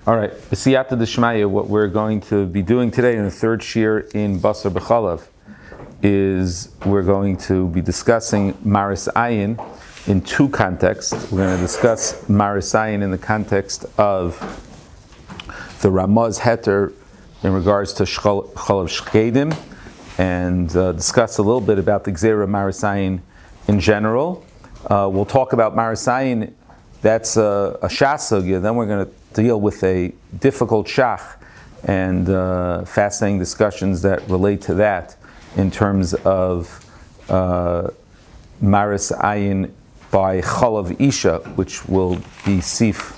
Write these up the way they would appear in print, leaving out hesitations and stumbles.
All right, B'siyata D'Shmaya, what we're going to be doing today in the third shir in Basar B'chalav is we're going to be discussing Maaris Ayin in two contexts. We're going to discuss Maaris Ayin in the context of the Ramah's heter in regards to Chalav Shkedim, and discuss a little bit about the Gzeira Maaris Ayin in general. We'll talk about Maaris Ayin, that's a Shas sugya. Then we're going to deal with a difficult shach and fascinating discussions that relate to that in terms of Maaris Ayin by Chalav Isha, which will be Sif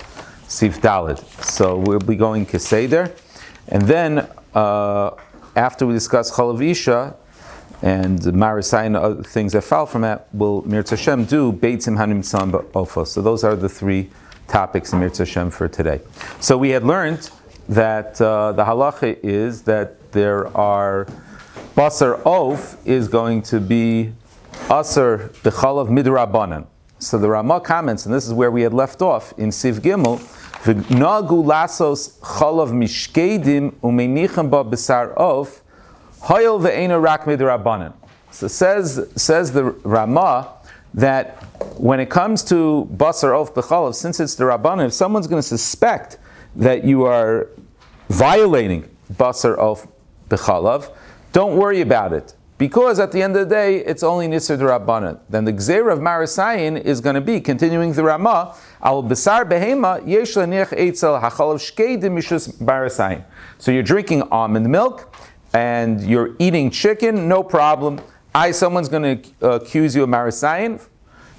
Daled. So we'll be going Keseder, and then after we discuss Chalav Isha and Maaris Ayin and other things that fall from that, we'll Mirz Hashem do Beitzim Hanim Tzam Ba'ofa. So those are the three topics in Mirz Hashem for today. So we had learned that the halacha is that there are Basar Of is going to be Asar B'chalav Midrabanan. So the Ramah comments, and this is where we had left off in Siv Gimel, V'nagu lasos chalav mishkedim u'meinichem ba Basar Of Hayol ve'ena rak midrabanan. So says the Ramah that when it comes to Basar Of B'chalav, since it's the Rabbanan, if someone's going to suspect that you are violating Basar Of B'chalav, don't worry about it, because at the end of the day, it's only Nisr Drabanan. Then the Gzeira of Maaris Ayin is going to be, continuing the Ramah, Al Basar Behema Yesh Laniach Eitzel HaChalav Shkeidim Mishus Maaris Ayin. So you're drinking almond milk, and you're eating chicken, no problem. Someone's going to accuse you of Maaris Ayin.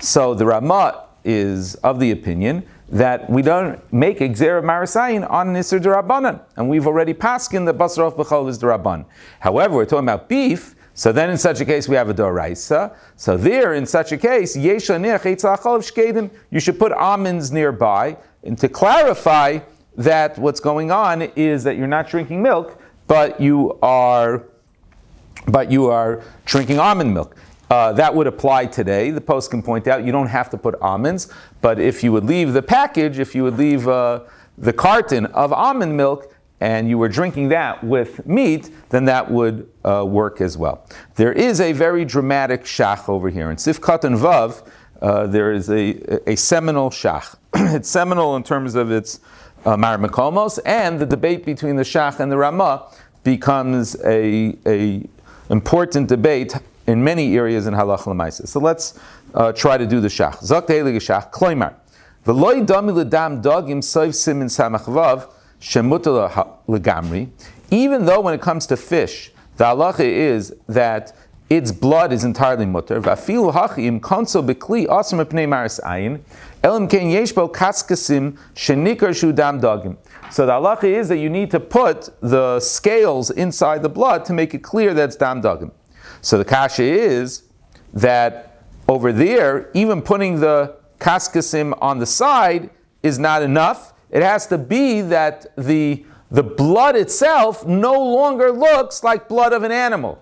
So the Ramah is of the opinion that we don't make a Gzeira Maaris Ayin on Nisr Drabanan, and we've already paskin the Basar Of B'chalav is Draban. However, we're talking about beef. So then in such a case we have a doraisa. So there, in such a case, you should put almonds nearby, and to clarify that what's going on is that you're not drinking milk, but you are drinking almond milk. That would apply today. The post can point out you don't have to put almonds, but if you would leave the package, if you would leave the carton of almond milk, and you were drinking that with meat, then that would work as well. There is a very dramatic shach over here. In Sif Katan Vav, there is a seminal shach. It's seminal in terms of its Mar Mekomos, and the debate between the shach and the Ramah becomes a important debate in many areas in Halacha L'Maisa. So let's try to do the shach. Zok Tehelig shach, Kloimar. V'loi dami l'dam dogim soiv simin samach vav, even though when it comes to fish, the halacha is that its blood is entirely mutter. So the halacha is that you need to put the scales inside the blood to make it clear that it's dam dagim. So the kasha is that over there, even putting the kaskasim on the side is not enough. It has to be that the blood itself no longer looks like blood of an animal.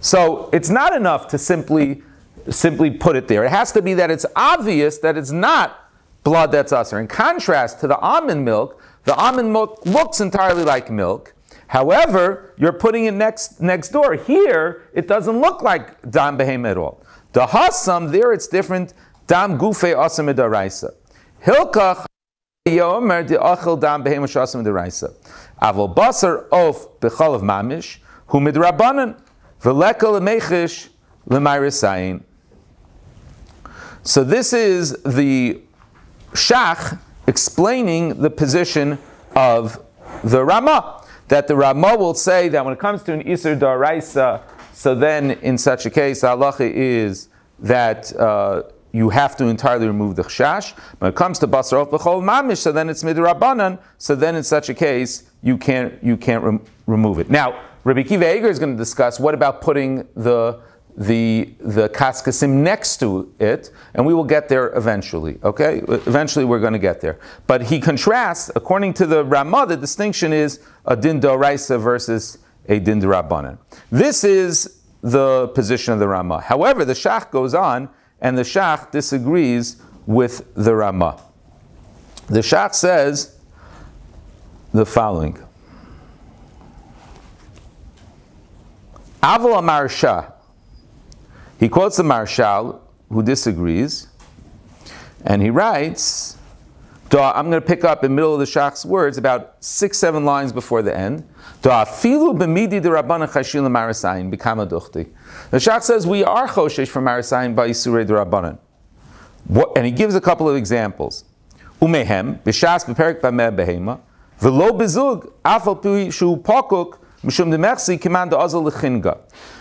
So it's not enough to simply put it there. It has to be that it's obvious that it's not blood that's usher. In contrast to the almond milk looks entirely like milk. However, you're putting it next door. Here, it doesn't look like dam behem at all. The hasam, there it's different. Dam gufe asam midaraisa. Hilchos Yomer the achel dam behem shasam deraisa. Avol basar of b'chalav mamish hu midrabanan v'lekel lemechish leMaaris Ayin. So this is the shach explaining the position of the Ramah. That the Ramah will say that when it comes to an Isur daraisa, so then in such a case, the halacha is that you have to entirely remove the chashash. When it comes to Basar Of B'chalav mamish, so then it's midrabanan. So then in such a case, you can't remove it. Now, Rabbi Akiva Eiger is going to discuss what about putting the kaskasim next to it, and we will get there eventually. Okay, eventually we're going to get there. But he contrasts, according to the Ramah, the distinction is a din d'oraisa versus a din d'Rabbanan. This is the position of the Ramah. However, the Shach goes on, and the Shach disagrees with the Ramah. The Shach says the following. Aval Marsha. He quotes the Marshal who disagrees, and he writes, I'm going to pick up in the middle of the Shach's words about 6-7 lines before the end. The Shach says we are choshesh from Maaris Ayin by Issurei Drabanan. And he gives a couple of examples. Umehem b'shas b'perek b'meh behema v'lo bezug afal pi shu pakuk mishum demechsi kiman da'azal lechinga.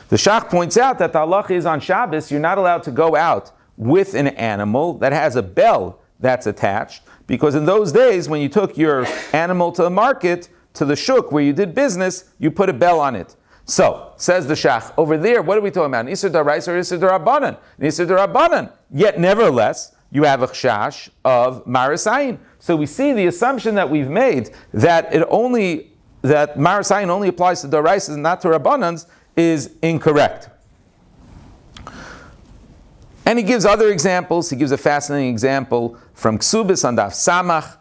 The Shach points out that the halacha is on Shabbos you're not allowed to go out with an animal that has a bell that's attached, because in those days when you took your animal to the market, to the shuk where you did business, you put a bell on it. So, says the Shach, over there, what are we talking about? An Isser Daraisa or Isser Darabanan? An Isser Darabanan. Yet, nevertheless, you have a chash of Maaris Ayin. So we see the assumption that we've made that Maaris Ayin only applies to Daraisas and not to Rabbanans is incorrect. And he gives other examples. He gives a fascinating example from Ksubis on Daf Samach.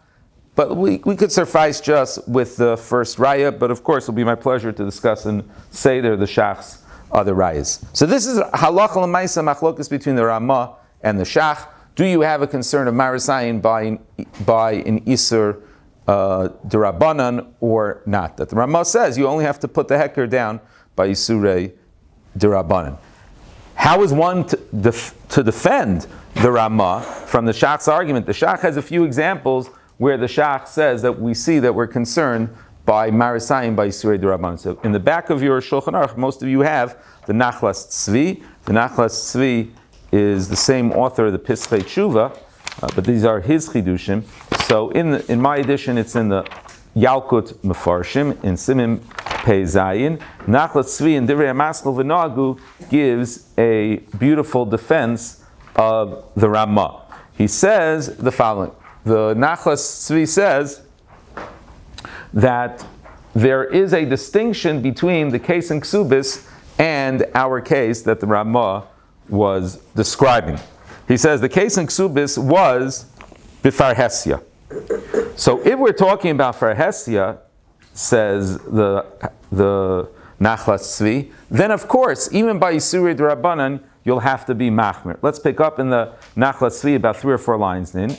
But we could suffice just with the first raya. But of course, it will be my pleasure to discuss and say there the Shach's other rayas. So this is halacha l'maisa machlokas between the Ramah and the Shach. Do you have a concern of Maaris Ayin by an Isur Drabanan or not? That the Ramah says you only have to put the heker down by Issurei Drabanan. How is one to defend the Ramah from the Shach's argument? The Shach has a few examples where the Shach says that we see that we're concerned by Maaris Ayin by Issurei Drabanan. So in the back of your Shulchan Aruch, most of you have the Nachlas Tzvi. The Nachlas Tzvi is the same author of the Piskei Tshuva, but these are his chidushim. So in my edition, it's in the Yalkut Mefarshim in Simim Pei Zayin. Nachlas Tzvi in Divrei HaMaskal V'Nagu gives a beautiful defense of the Ramah. He says the following. The Nachlas Tzvi says that there is a distinction between the case in Ksubis and our case that the Ramah was describing. He says the case in Ksubis was B'farhesia. So if we're talking about Farhesia, says the Nachlas Tzvi, then of course, even by Issurei Drabanan, you'll have to be machmir. Let's pick up in the Nachlas Tzvi about 3 or 4 lines in.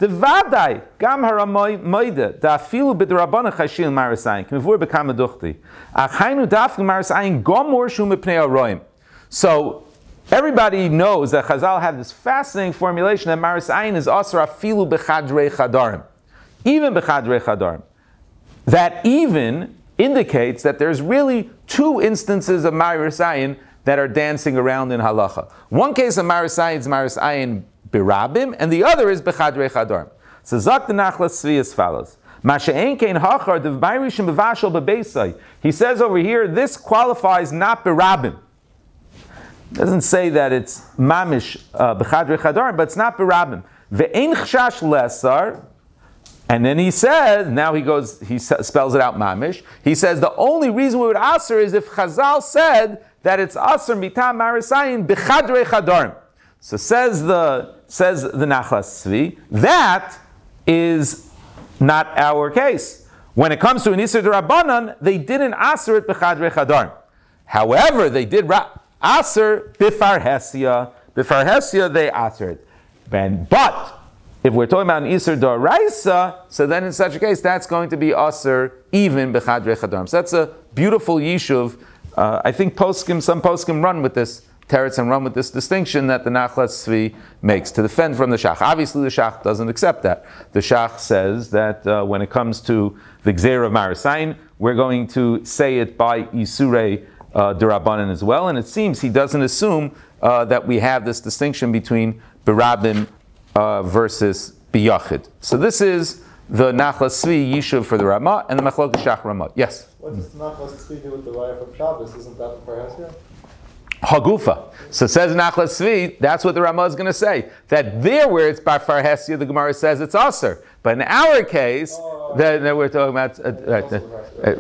Devadai gam haramoide da filu b'drabanan chashil Maaris Ayin k'mivur b'kama duchti achaynu daf Maaris Ayin gomor shu mipnei aroim. So everybody knows that Chazal had this fascinating formulation that Maaris Ayin is asra filu b'chadrei chadarim, even b'chadrei chadarim. That even indicates that there's really 2 instances of Maaris Ayin that are dancing around in halacha. One case of Maaris Ayin is Maaris Ayin Birabim, and the other is Bechadrei Chadarim. So Zak the Nachlas Tzvi as follows. He says over here, this qualifies not Birabim. Doesn't say that it's Mamish Bechadrei Chadarim, but it's not Birabim. Ve'ein chashash lesar. And then he says, now he spells it out Mamish. He says the only reason we would answer is if Chazal said that it's Asr Mitam Maaris Ayin Bechadrei Chadarim. So says the Nachlas Tzvi, that is not our case. When it comes to an Isser Drabanan, they didn't Asr it Bechadrei Chadarim. However, they did Asr B'farhesia. B'farhesia they Asr it. But if we're talking about an Isser Daraisa, so then in such a case, that's going to be Asr even B'chadrei Chadarim. So that's a beautiful yishuv. I think some poskim run with this teretz and run with this distinction that the Nachlas Tzvi makes to defend from the Shach. Obviously, the Shach doesn't accept that. The Shach says that when it comes to the Gzeir of Maaris Ayin, we're going to say it by Issurei Drabanan as well. And it seems he doesn't assume that we have this distinction between Birabim versus Biyachid. So this is the Nachlas Tzvi Yishuv for the Ramah and the Machlok Shach Ramah. Yes? What does the Nachlas Tzvi do with the raya from Shabbos? Isn't that the Farhesia? Hagufa. So says Nachlas Tzvi, that's what the Ramah is going to say. That there where it's by Farhesia, the Gemara says it's Aser. But in our case, then we're talking about,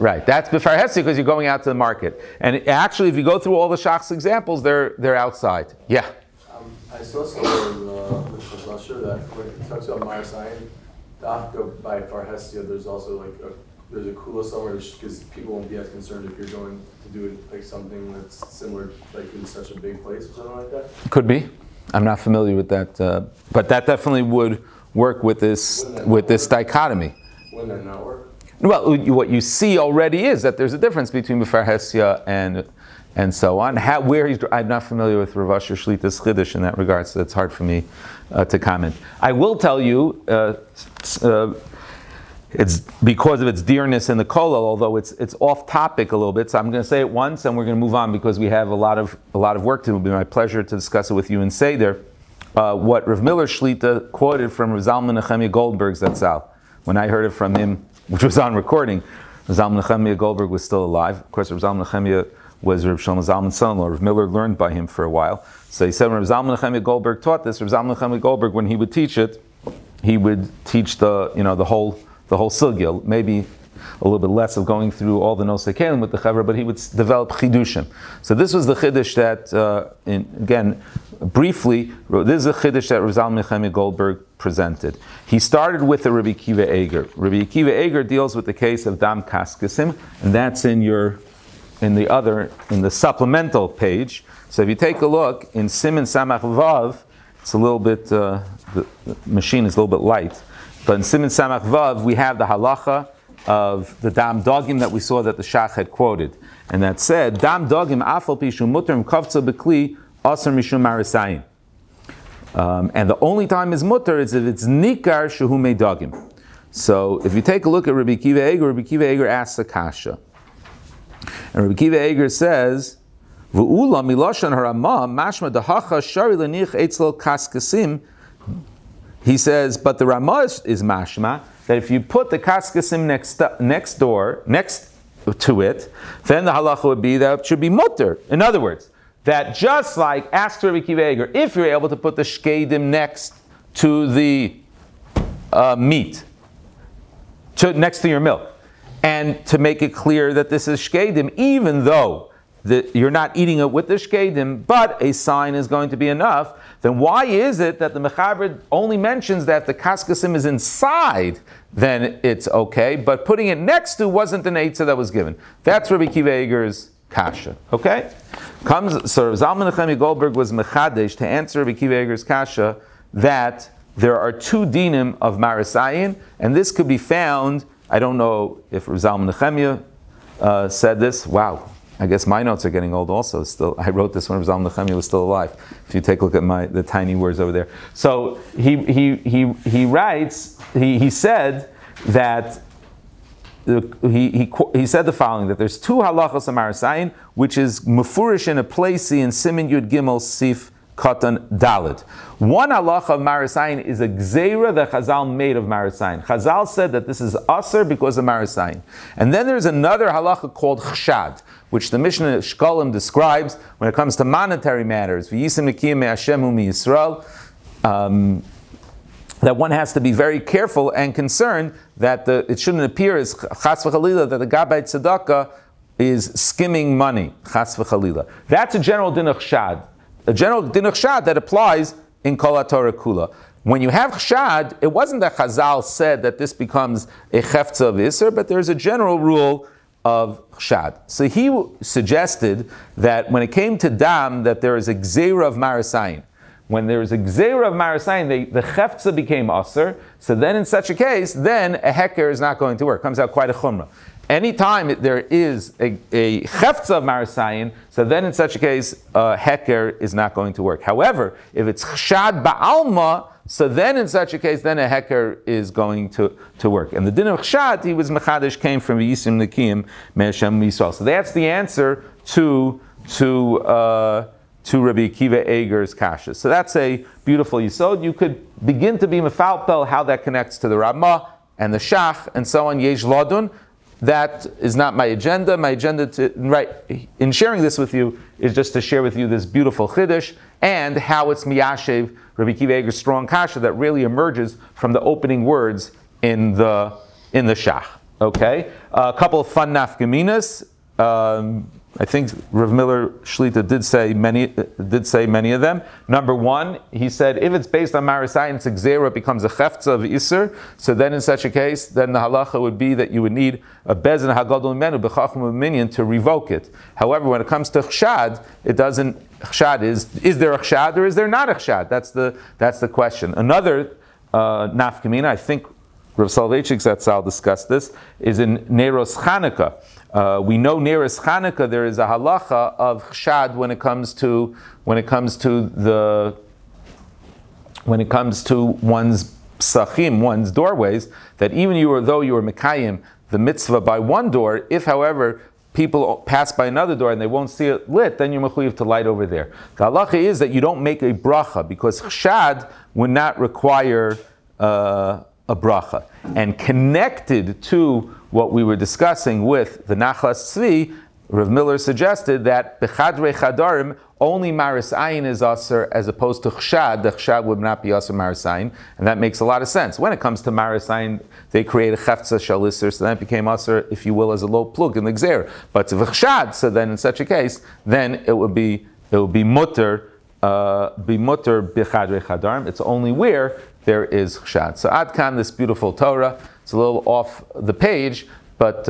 right, that's Farhesia because you're going out to the market. And actually, if you go through all the Shach's examples, they're outside. Yeah? I I saw somewhere with Basar that when it talks about Maaris Ayin, Dafka by Farhesia, there's also like there's a kula somewhere because people won't be as concerned if you're going to do it like something that's similar, like in such a big place or something like that. Could be. I'm not familiar with that, but that definitely would work with this dichotomy. Wouldn't that not work? Well, what you see already is that there's a difference between Mefarhesia and so on. I'm not familiar with Rav Asher Shlita's Chiddush in that regard, so it's hard for me to comment. I will tell you, it's because of its dearness in the kollel, although it's off topic a little bit. So I'm going to say it once, and we're going to move on because we have a lot of work to do. It'll be my pleasure to discuss it with you in Seder. What Rav Miller Shlita quoted from Rav Zalman Nechemia Goldberg's Zatzal. When I heard it from him, which was on recording, Rav Zalman Nechemia Goldberg was still alive. Of course, Rav Zalman Nechemia was Rav Shlomo Zalman's son-in-law. Rav Miller learned by him for a while. So he said when Rav Zalman Nechemia Goldberg taught this, Rav Zalman Nechemia Goldberg, when he would teach it, he would teach the whole sugya, maybe a little bit less of going through all the nosei kelim with the chaver, but he would develop chidushim. So this was the chiddush that, again, briefly, this is a chiddush that Rav Zalman Nechemia Goldberg presented. He started with the Rabbi Akiva Eiger. Rabbi Akiva Eiger deals with the case of dam kaskasim, and that's in the supplemental page. So if you take a look in Siman Samach Vav, it's a little bit, the machine is a little bit light. But in Siman Samach Vav, we have the halacha of the dam dogim that we saw that the Shach had quoted. And that said, dam dogim afal pishu mutter kavtza bekli asar mishum Maaris Ayin. And the only time is mutter is if it's nikar shehu mei dogim. So if you take a look at Rabbi Akiva Eiger asks a kasha. And Rabbi Akiva Eiger says, V'ula miloshan harama mashma dahacha shari lenich etzlo kaskasim. He says, but the Ramah is mashma, that if you put the kaskasim next to it, then the halacha would be that it should be mutter. In other words, that just like, ask Rabbi Akiva Eiger, if you're able to put the shkedim next to the meat, next to your milk, and to make it clear that this is shkedim, even though you're not eating it with the shkedim, but a sign is going to be enough, then why is it that the Mechaber only mentions that if the kaskasim is inside, then it's okay, but putting it next to wasn't an eitzah that was given? That's Rabbi Akiva Eiger's kasha. Okay? So Zalman Nechemia Goldberg was mechadesh to answer Rabbi Akiva Eiger's kasha that there are two dinim of Maaris Ayin, and this could be found, I don't know if Zalman Nechemia said this. Wow. I guess my notes are getting old also. Still, I wrote this when Zalman Nechemia was still alive. If you take a look at the tiny words over there. So he writes, he said that, he said the following, that there's two halachos of Maaris Ayin, which is mufurish in a place in Siman Yud Gimel Sif Katan Dalet. One halacha of Maaris Ayin is a gzeira that Chazal made of Maaris Ayin. Chazal said that this is aser because of Maaris Ayin. And then there's another halacha called chshad, which the Mishnah Shkolim describes when it comes to monetary matters. V'yisim nikiyim me'Hashem u'miYisrael. That one has to be very careful and concerned that it shouldn't appear as chas v'chalila that the gabbai tzedakah is skimming money. Chas v'chalila. That's a general din of chshad. A general din of chshad that applies in Kol HaTorah Kula. When you have chshad, it wasn't that Chazal said that this becomes a chefza of Isser, but there's a general rule of chshad. So he suggested that when it came to dam, that there is a gzeira of Maaris Ayin. When there is a gzeira of Maaris Ayin, the chefza became aser. So then in such a case, then a heker is not going to work. Comes out quite a chumrah. Anytime there is a chefza of Maaris Ayin, so then in such a case, heker is not going to work. However, if it's chshad ba'alma, so then in such a case, then a heker is going to work. And the din of chshad, he was mechadesh, came from Yisim Nikiyim Me'Hashem Yisrael. So that's the answer to Rabbi Akiva Eiger's kasha. So that's a beautiful yisod. You could begin to be mefalpel how that connects to the Ramah and the Shach and so on. Yesh Ladun. That is not my agenda. My agenda in sharing this with you is just to share with you this beautiful chiddush and how it's miyashev Rabbi Akiva Eiger's strong kasha that really emerges from the opening words in the Shach. Okay, a couple of fun nafkaminas. I think Rav Miller Shlita did say many of them. Number one, he said if it's based on Maaris Ayin, it's a gzeira, it becomes a chefza of Isur. So then in such a case, then the halacha would be that you would need a bezin hagadol menu b'chacham u'minyan to revoke it. However, when it comes to chshad, it doesn't. Chshad is there a chshad or is there not a chshad? That's the question. Another nafkamina, I think Rav Soloveitchik Zatzal discussed this, is in Neiros Chanukah. We know Neiros Chanukah there is a halacha of chshad when it comes to one's psachim, one's doorways, that even though you were mekayim the mitzvah by one door, if however people pass by another door and they won't see it lit, then you're mechuyev to light over there. The halacha is that you don't make a bracha because chshad would not require a bracha. And connected to what we were discussing with the Nachlas Tzvi, Rav Miller suggested that b'chadrei chadarim only Maaris Ayin is aser as opposed to chshad. The chshad would not be aser Maaris Ayin, and that makes a lot of sense. When it comes to Maaris Ayin, they create a chefza shel Isur, so then it became aser, if you will, as a low plug in the gzeir. But if chshad, so then in such a case, then it would be mutter b'chadrei chadarim. It's only where there is chshad. So ad kan, this beautiful Torah. It's a little off the page, but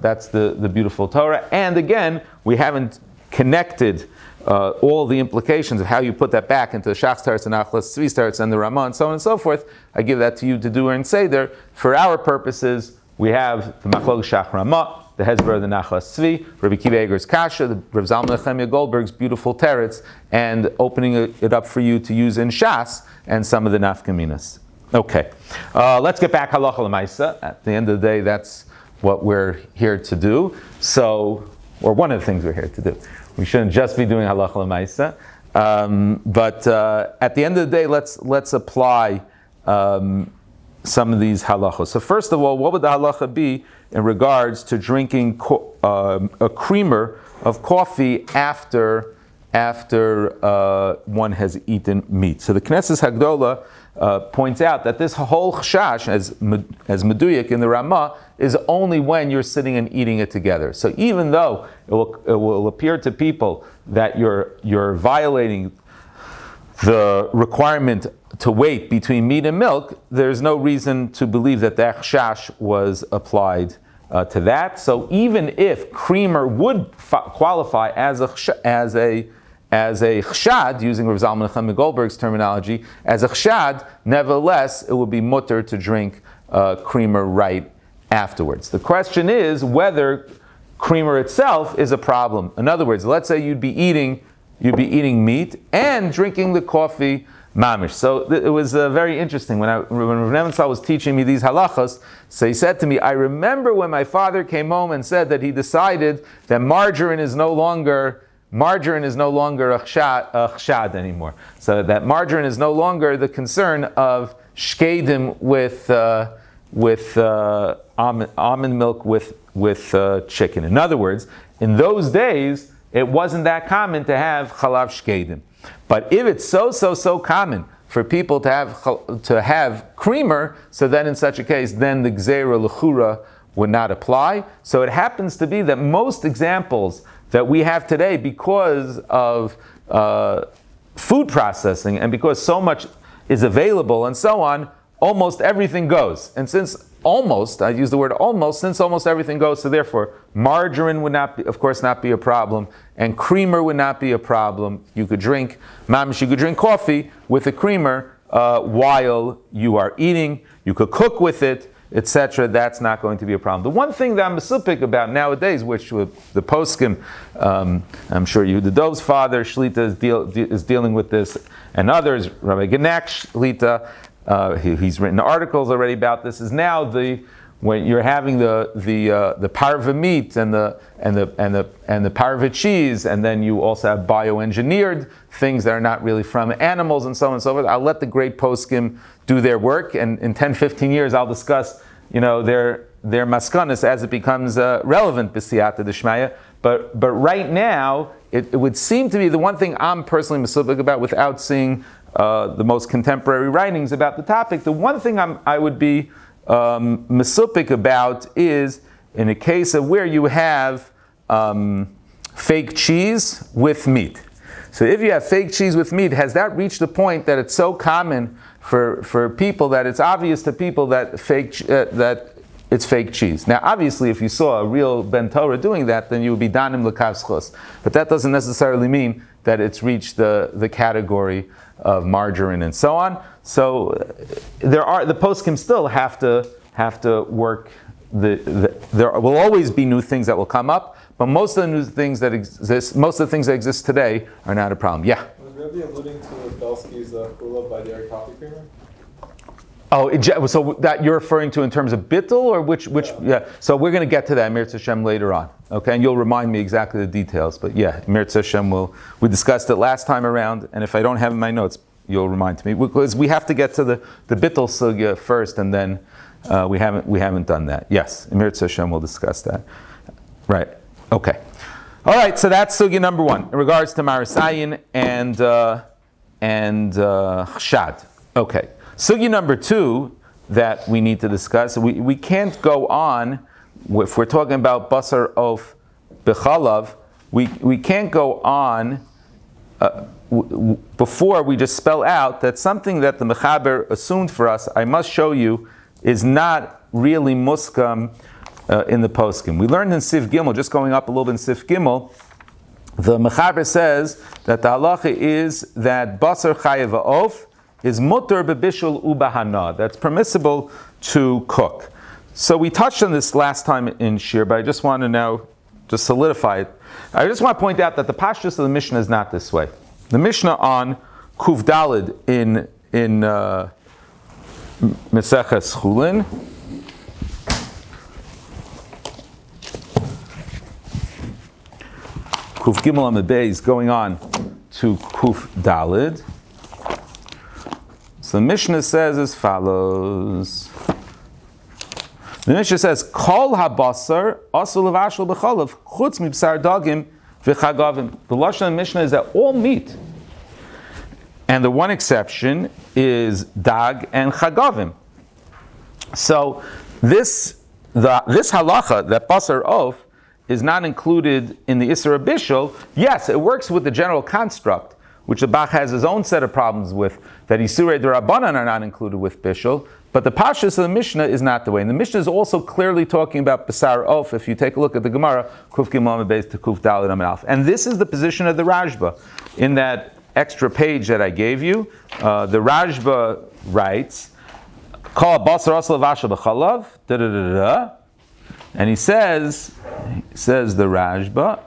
that's the beautiful Torah. And again, we haven't connected all the implications of how you put that back into the Shach's Teretz and Achlas Tzvi's Teretz and the Ramah and so on and so forth. I give that to you to do and say there. For our purposes, we have the Machlok Shach Ramah, the Hezbollah of the Nachlas Tzvi, Rabbi Kiva Eger's Kasha, the Rav Zalman Nechemia Goldberg's beautiful Teretz, and opening it up for you to use in Shas and some of the Nafkaminas. Okay, let's get back halacha l'maisa. At the end of the day, that's what we're here to do. So, or one of the things we're here to do. We shouldn't just be doing halacha l'maisa, but at the end of the day, let's apply some of these halachos. So, first of all, what would the halacha be in regards to drinking a creamer of coffee after one has eaten meat? So, the Knesset Hagdola points out that this whole chashash, as meduyik in the Ramah, is only when you're sitting and eating it together. So even though it will appear to people that you're violating the requirement to wait between meat and milk, there's no reason to believe that the chashash was applied to that. So even if creamer would qualify as a chshad, using Rav Zalman Nechemia Goldberg's terminology, as a chshad, nevertheless, it would be mutter to drink creamer right afterwards. The question is whether creamer itself is a problem. In other words, let's say you'd be eating meat and drinking the coffee mamish. So it was very interesting when Rav Nebenzahl was teaching me these halachas. So he said to me, I remember when my father came home and said that he decided that margarine is no longer a chshad anymore. So that margarine is no longer the concern of shkedim with almond milk with chicken. In other words, in those days, it wasn't that common to have chalav shkedim. But if it's so common for people to have creamer, so then in such a case, then the gzeira l'chura would not apply. So it happens to be that most examples that we have today, because of food processing and because so much is available and so on, almost everything goes. And since almost, I use the word almost, since almost everything goes, so therefore margarine would not be, of course, not be a problem, and creamer would not be a problem. You could drink coffee with a creamer while you are eating. You could cook with it, etc. That's not going to be a problem. The one thing that I'm mesupik about nowadays, which with the poskim, I'm sure Yehuda Dov's father, Shlita, is dealing with this, and others, Rabbi Genak Shlita, he's written articles already about this, is now when you're having the parva meat and the parva cheese, and then you also have bioengineered things that are not really from animals and so on and so forth. I'll let the great poskim do their work, and in 10-15 years I'll discuss their maskanas as it becomes relevant b'siyata d'shmaya. But right now it would seem to be the one thing I'm personally mesubik about, without seeing the most contemporary writings about the topic. The one thing I would be mesupik about is in a case of where you have fake cheese with meat. So if you have fake cheese with meat, has that reached the point that it's so common for people that it's obvious to people that that it's fake cheese? Now, obviously, if you saw a real Ben Torah doing that, then you would be danim l'kav schus. But that doesn't necessarily mean that it's reached the category of margarine and so on. So the poskim still have to work. There will always be new things that will come up, but most of the new things that exist, most of the things that exist today are not a problem. Yeah. Was Rebbe alluding to Belsky's Kula by Dairy Coffee Creamer? Oh, so that you're referring to in terms of bittul, or which? Yeah. So we're going to get to that, Mirz Hashem, later on. Okay, and you'll remind me exactly the details. But yeah, Mirz Hashem we discussed it last time around, and if I don't have it in my notes, you'll remind me, because we have to get to the bittul sugya first, and then we haven't done that. Yes, Mirz Hashem will discuss that. Right. Okay. All right. So that's sugya number one in regards to Maaris Ayin and chshad. Okay. Sugya number two that we need to discuss, we can't go on, if we're talking about Basar of Bechalav, we can't go on before we just spell out that something that the Mechaber assumed for us, I must show you, is not really muskam in the poskim. We learned in Sif Gimel, just going up a little bit in Sif Gimel, the Mechaber says that the halacha is that Basar Chayev Ha'of is mutter bebishul ubahana. That's permissible to cook. So we touched on this last time in Shir, but I just want to now just solidify it. I just want to point out that the pashtus of the Mishnah is not this way. The Mishnah on Kuf Dalid in Meseches Chulin, Kuf Gimel Amabei is going on to Kuf Dalid. So the Mishnah says as follows. The Mishnah says, Kol habasar asul levashel b'chalav chutz mibsar dagim v'chagavim. The lashon of the Mishnah is that all meat, and the one exception is dag and chagavim. So this halacha that basar of is not included in the Issurei bishul. Yes, it works with the general construct, which the Bach has his own set of problems with, that Issurei Drabanan are not included with bishul, but the pashtus of the Mishnah is not the way. And the Mishnah is also clearly talking about Basar Of, if you take a look at the Gemara, Kuf Gimel Beis to Kuf Daled Amid Alf. And this is the position of the Rashba. In that extra page that I gave you, the Rashba writes, Kol Basar Asal Vasha B'chalav, da-da-da-da-da, and he says the Rashba,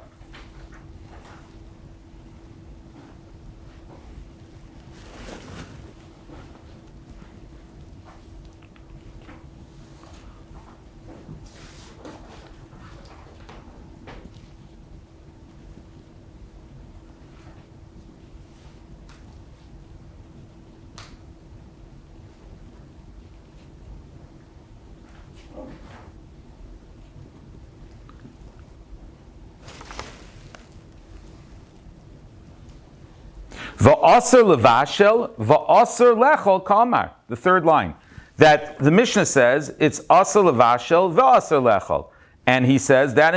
Va'asar levashel, va'asar lechol kamar. The third line. That the Mishnah says it's asar levashel, va'asar lechol. And he says that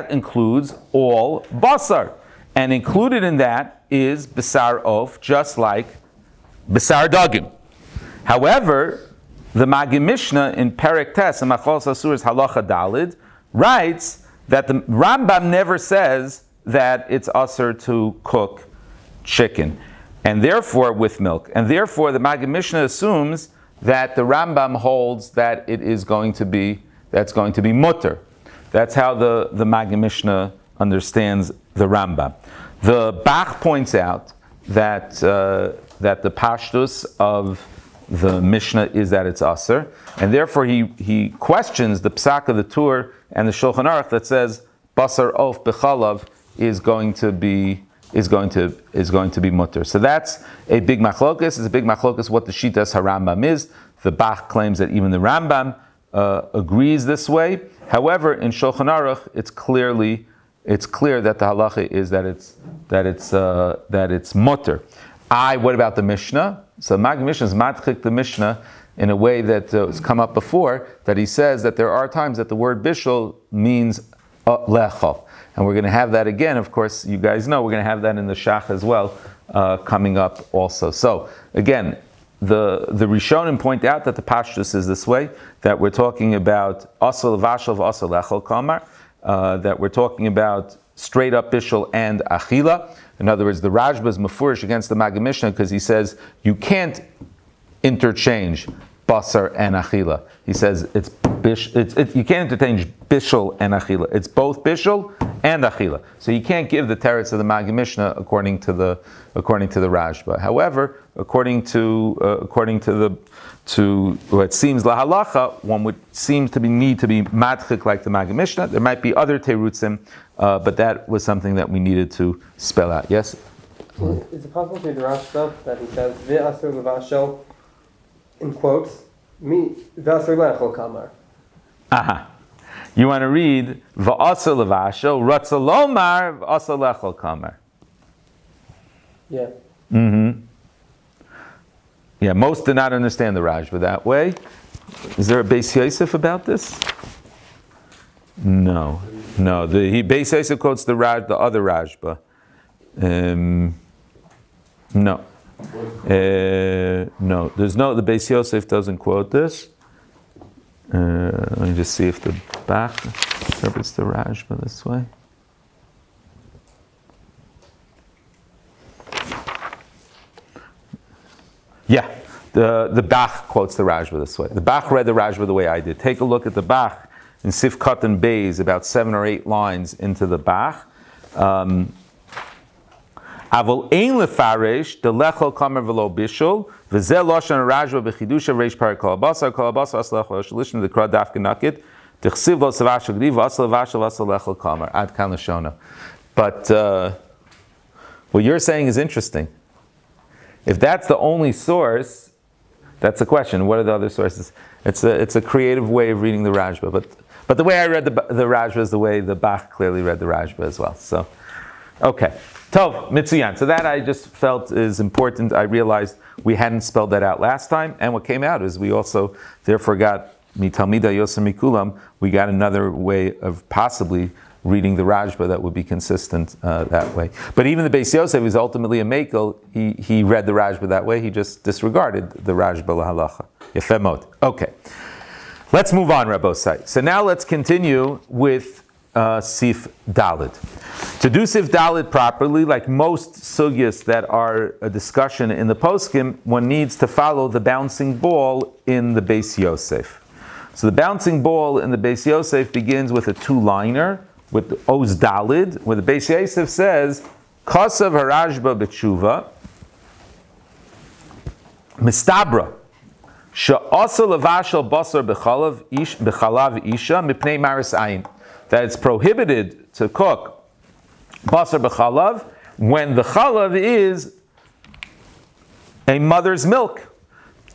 includes all basar. And included in that is basar of, just like basar dagim. However, the Magid Mishnah in Perek Tes, in Machos Asur's Halacha Dalid, writes that the Rambam never says that it's asar to cook chicken, and therefore with milk, and therefore the Magid Mishnah assumes that the Rambam holds that it is going to be mutter. That's how the Magid Mishnah understands the Rambam. The Bach points out that the pashtus of the Mishnah is that it's aser, and therefore he questions the psak of the Tur and the Shulchan Aruch that says basar of bechalav is going to be mutter. So that's a big machlokas. It's a big machlokas what the shitas harambam is. The Bach claims that even the Rambam agrees this way. However, in Shulchan Aruch, it's clear that the halacha is that it's mutter. What about the Mishnah? So Magid Mishnah is matchik the Mishnah in a way that has come up before, that he says that there are times that the word bishul means lechol. And we're going to have that again, of course, you guys know, we're going to have that in the Shach as well, coming up also. So, again, the Rishonim point out that the Pashtus is this way, that we're talking about Asal Vashal Asal Lechol Kamar, that we're talking about straight up Bishul and Achila. In other words, the Rashba is Mefurish against the Maggid Mishnah because he says you can't interchange Basar and Achila. He says you can't interchange Bishul and Achila. It's both Bishul and Achila. So you can't give the teretz of the Maggid Mishnah according to the Rashba. However, according to what seems lahalacha, one would need to be matchik like the Maggid Mishnah. There might be other terutzim, but that was something that we needed to spell out. Yes. Is it possible to read the Rashba that he says "Ve'asur levashel" in quotes? Me "Ve'asur lechol kamar." Aha. You want to read "Va'asur levashel ratza lomar va'asur lechol kamar." Yeah. Mm-hmm. Yeah, most did not understand the Rashba that way. Is there a Beis Yosef about this? No. Beis Yosef quotes the other Rashba. No. No. The Beis Yosef doesn't quote this. Let me just see if the Bach interprets the Rashba this way. Yeah, the Bach quotes the Rashba this way. The Bach read the Rashba the way I did. Take a look at the Bach in Sif Katan Beis, about 7 or 8 lines into the Bach. Avol ein lefaresh de lechol kamer v'lo bishul v'zeh loshan Rashba b'chidusha reish parak kol basar asal lechol shalishna the krad dafka nakit d'chsiv lo savashal gdiv asal vashal asal lechol kamer ad kan lashona. But what you're saying is interesting. If that's the only source, that's a question. What are the other sources? It's a creative way of reading the Rashba, but the way I read the Rashba is the way the Bach clearly read the Rashba as well. So, okay, Tov Mitzuyan. So that I just felt is important. I realized we hadn't spelled that out last time, and what came out is we also therefore got Mitalmida Yosem Mikulam. We got another way of possibly reading the Rashba that would be consistent that way. But even the Beis Yosef was ultimately a Mekel. He read the Rashba that way. He just disregarded the Rashba lahalacha. Yefeh mod. Okay. Let's move on, Rabbosai. So now let's continue with Sif Dalid. To do Sif Dalid properly, like most sugyas that are a discussion in the poskim, one needs to follow the bouncing ball in the Beis Yosef. So the bouncing ball in the Beis Yosef begins with a 2-liner, with the Oz Dalid, where the Beis Yosef says, Kasav harashba b'tshuva, mistabra, she'asa levashel basar b'chalav isha mipnei Maaris Ayin. That it's prohibited to cook basar b'chalav when the chalav is a mother's milk,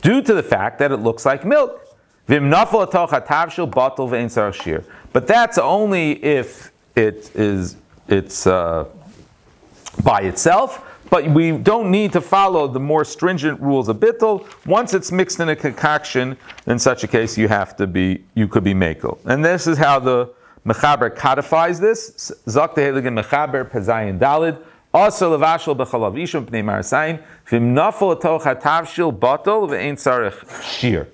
due to the fact that it looks like milk. Vim nafal atoch hatavshil batal ve'ein tzarich shir. But that's only if it's by itself. But we don't need to follow the more stringent rules of bittul. Once it's mixed in a concoction, in such a case you could be mekel. And this is how the Mechaber codifies this. Zok teheligen Mechaber Pezayin Dalid. Also levashel b'chalav ishum pnei Maaris Ayin. Vim nafal atoch hatavshil batal ve'ein tzarich shir.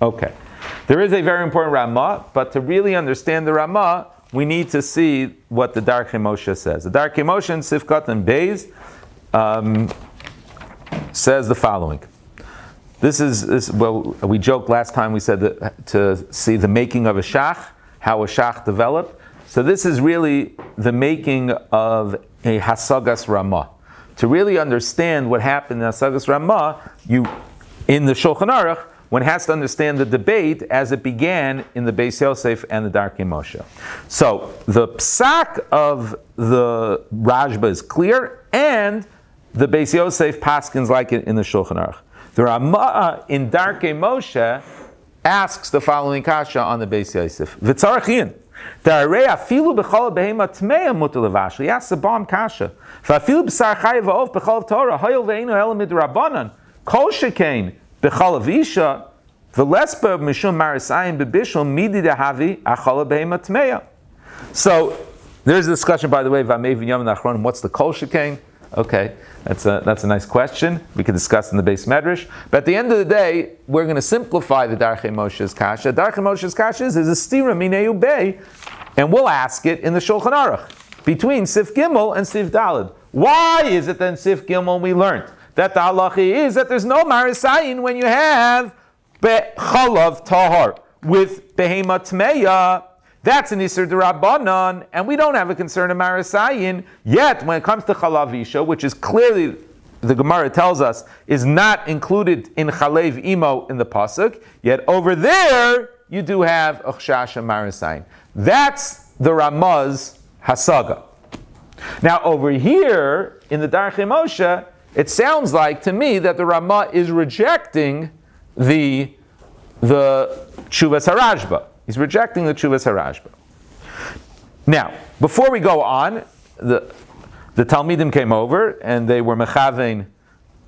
Okay. There is a very important Ramah, but to really understand the Ramah, we need to see what the Darkei Moshe says. The Darkei Moshe in Sifkat and Beis says the following. Well, we joked last time, we said that to see the making of a shach, how a shach developed. So this is really the making of a Hasagas Ramah. To really understand what happened in Hasagas Ramah, in the Shulchan Aruch, one has to understand the debate as it began in the Beis Yosef and the Darkei Moshe. So the psak of the Rashba is clear, and the Beis Yosef paskins like it in the Shulchan Aruch. The Ramah in Darkei Moshe asks the following kasha on the Beis Yosef. V'tzarachin. He asks the bomb kasha. V'afilu b'sar chayav v'ov b'chalav Torah hoyel ve'enu elam midrabanan kol shekain b'chalav isha v'lespa mishum Maaris Ayin b'bishul midi dehavi achala behema tmeya. So There's a discussion, by the way, what's the kol shekain? Okay, that's a nice question. We could discuss in the base medrash. But at the end of the day, we're going to simplify the Darchei Moshe's kasha. Darchei Moshe's kasha is a stira minei ubei, and we'll ask it in the Shulchan Aruch between Sif Gimel and Sif Daled. Why is it then Sif Gimel we learned that the halacha is that there's no Maaris Ayin when you have chalav tahar with behema tmeya? That's an Isur Drabanan, and we don't have a concern of Maaris Ayin. Yet, when it comes to Chalav Isha, which is clearly, the Gemara tells us, is not included in Chalev Imo in the Pasuk, yet over there, you do have Achshasha Maaris Ayin. That's the Ramaz Hasaga. Now, over here, in the Darchei Moshe, it sounds like, to me, that the Ramah is rejecting the Tshuvas HaRashba. He's rejecting the Tshuvas HaRashba. Now, before we go on, the Talmidim came over and they were mechavein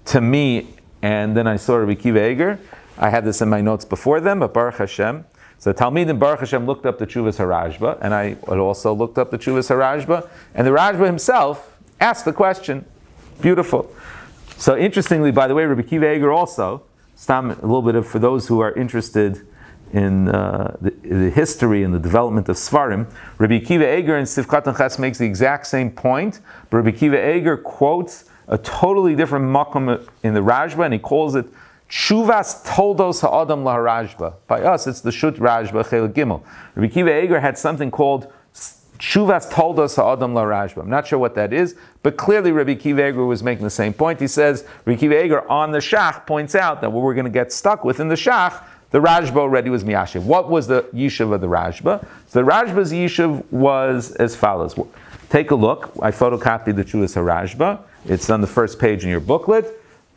to me, and then I saw Rabbi Akiva Eiger. I had this in my notes before them, but Baruch Hashem. So the Talmidim Baruch Hashem looked up the Tshuvas HaRashba, and I also looked up the Tshuvas HaRashba, and the Rashba himself asked the question. Beautiful. So interestingly, by the way, Rabbi Akiva Eiger also, a little bit of, for those who are interested in the history and the development of Svarim, Rabbi Akiva Eiger in Sivkat and Ches makes the exact same point, but Rabbi Akiva Eiger quotes a totally different makom in the Rashba, and he calls it Shuvas Toldos Ha'adam LaHarashba. By us, it's the Shut Rashba Chel Gimel. Rabbi Akiva Eiger had something called Shuvas Toldos Ha'adam LaHarashba. I'm not sure what that is, but clearly Rabbi Akiva Eiger was making the same point. He says, Rabbi Akiva Eiger on the Shach points out that what we're going to get stuck with in the Shach, the Rashba already was miyashiv. What was the yishuv of the Rashba? So the Rashba's yishuv was as follows. Take a look. I photocopied the Tshuvas HaRashba. It's on the first page in your booklet.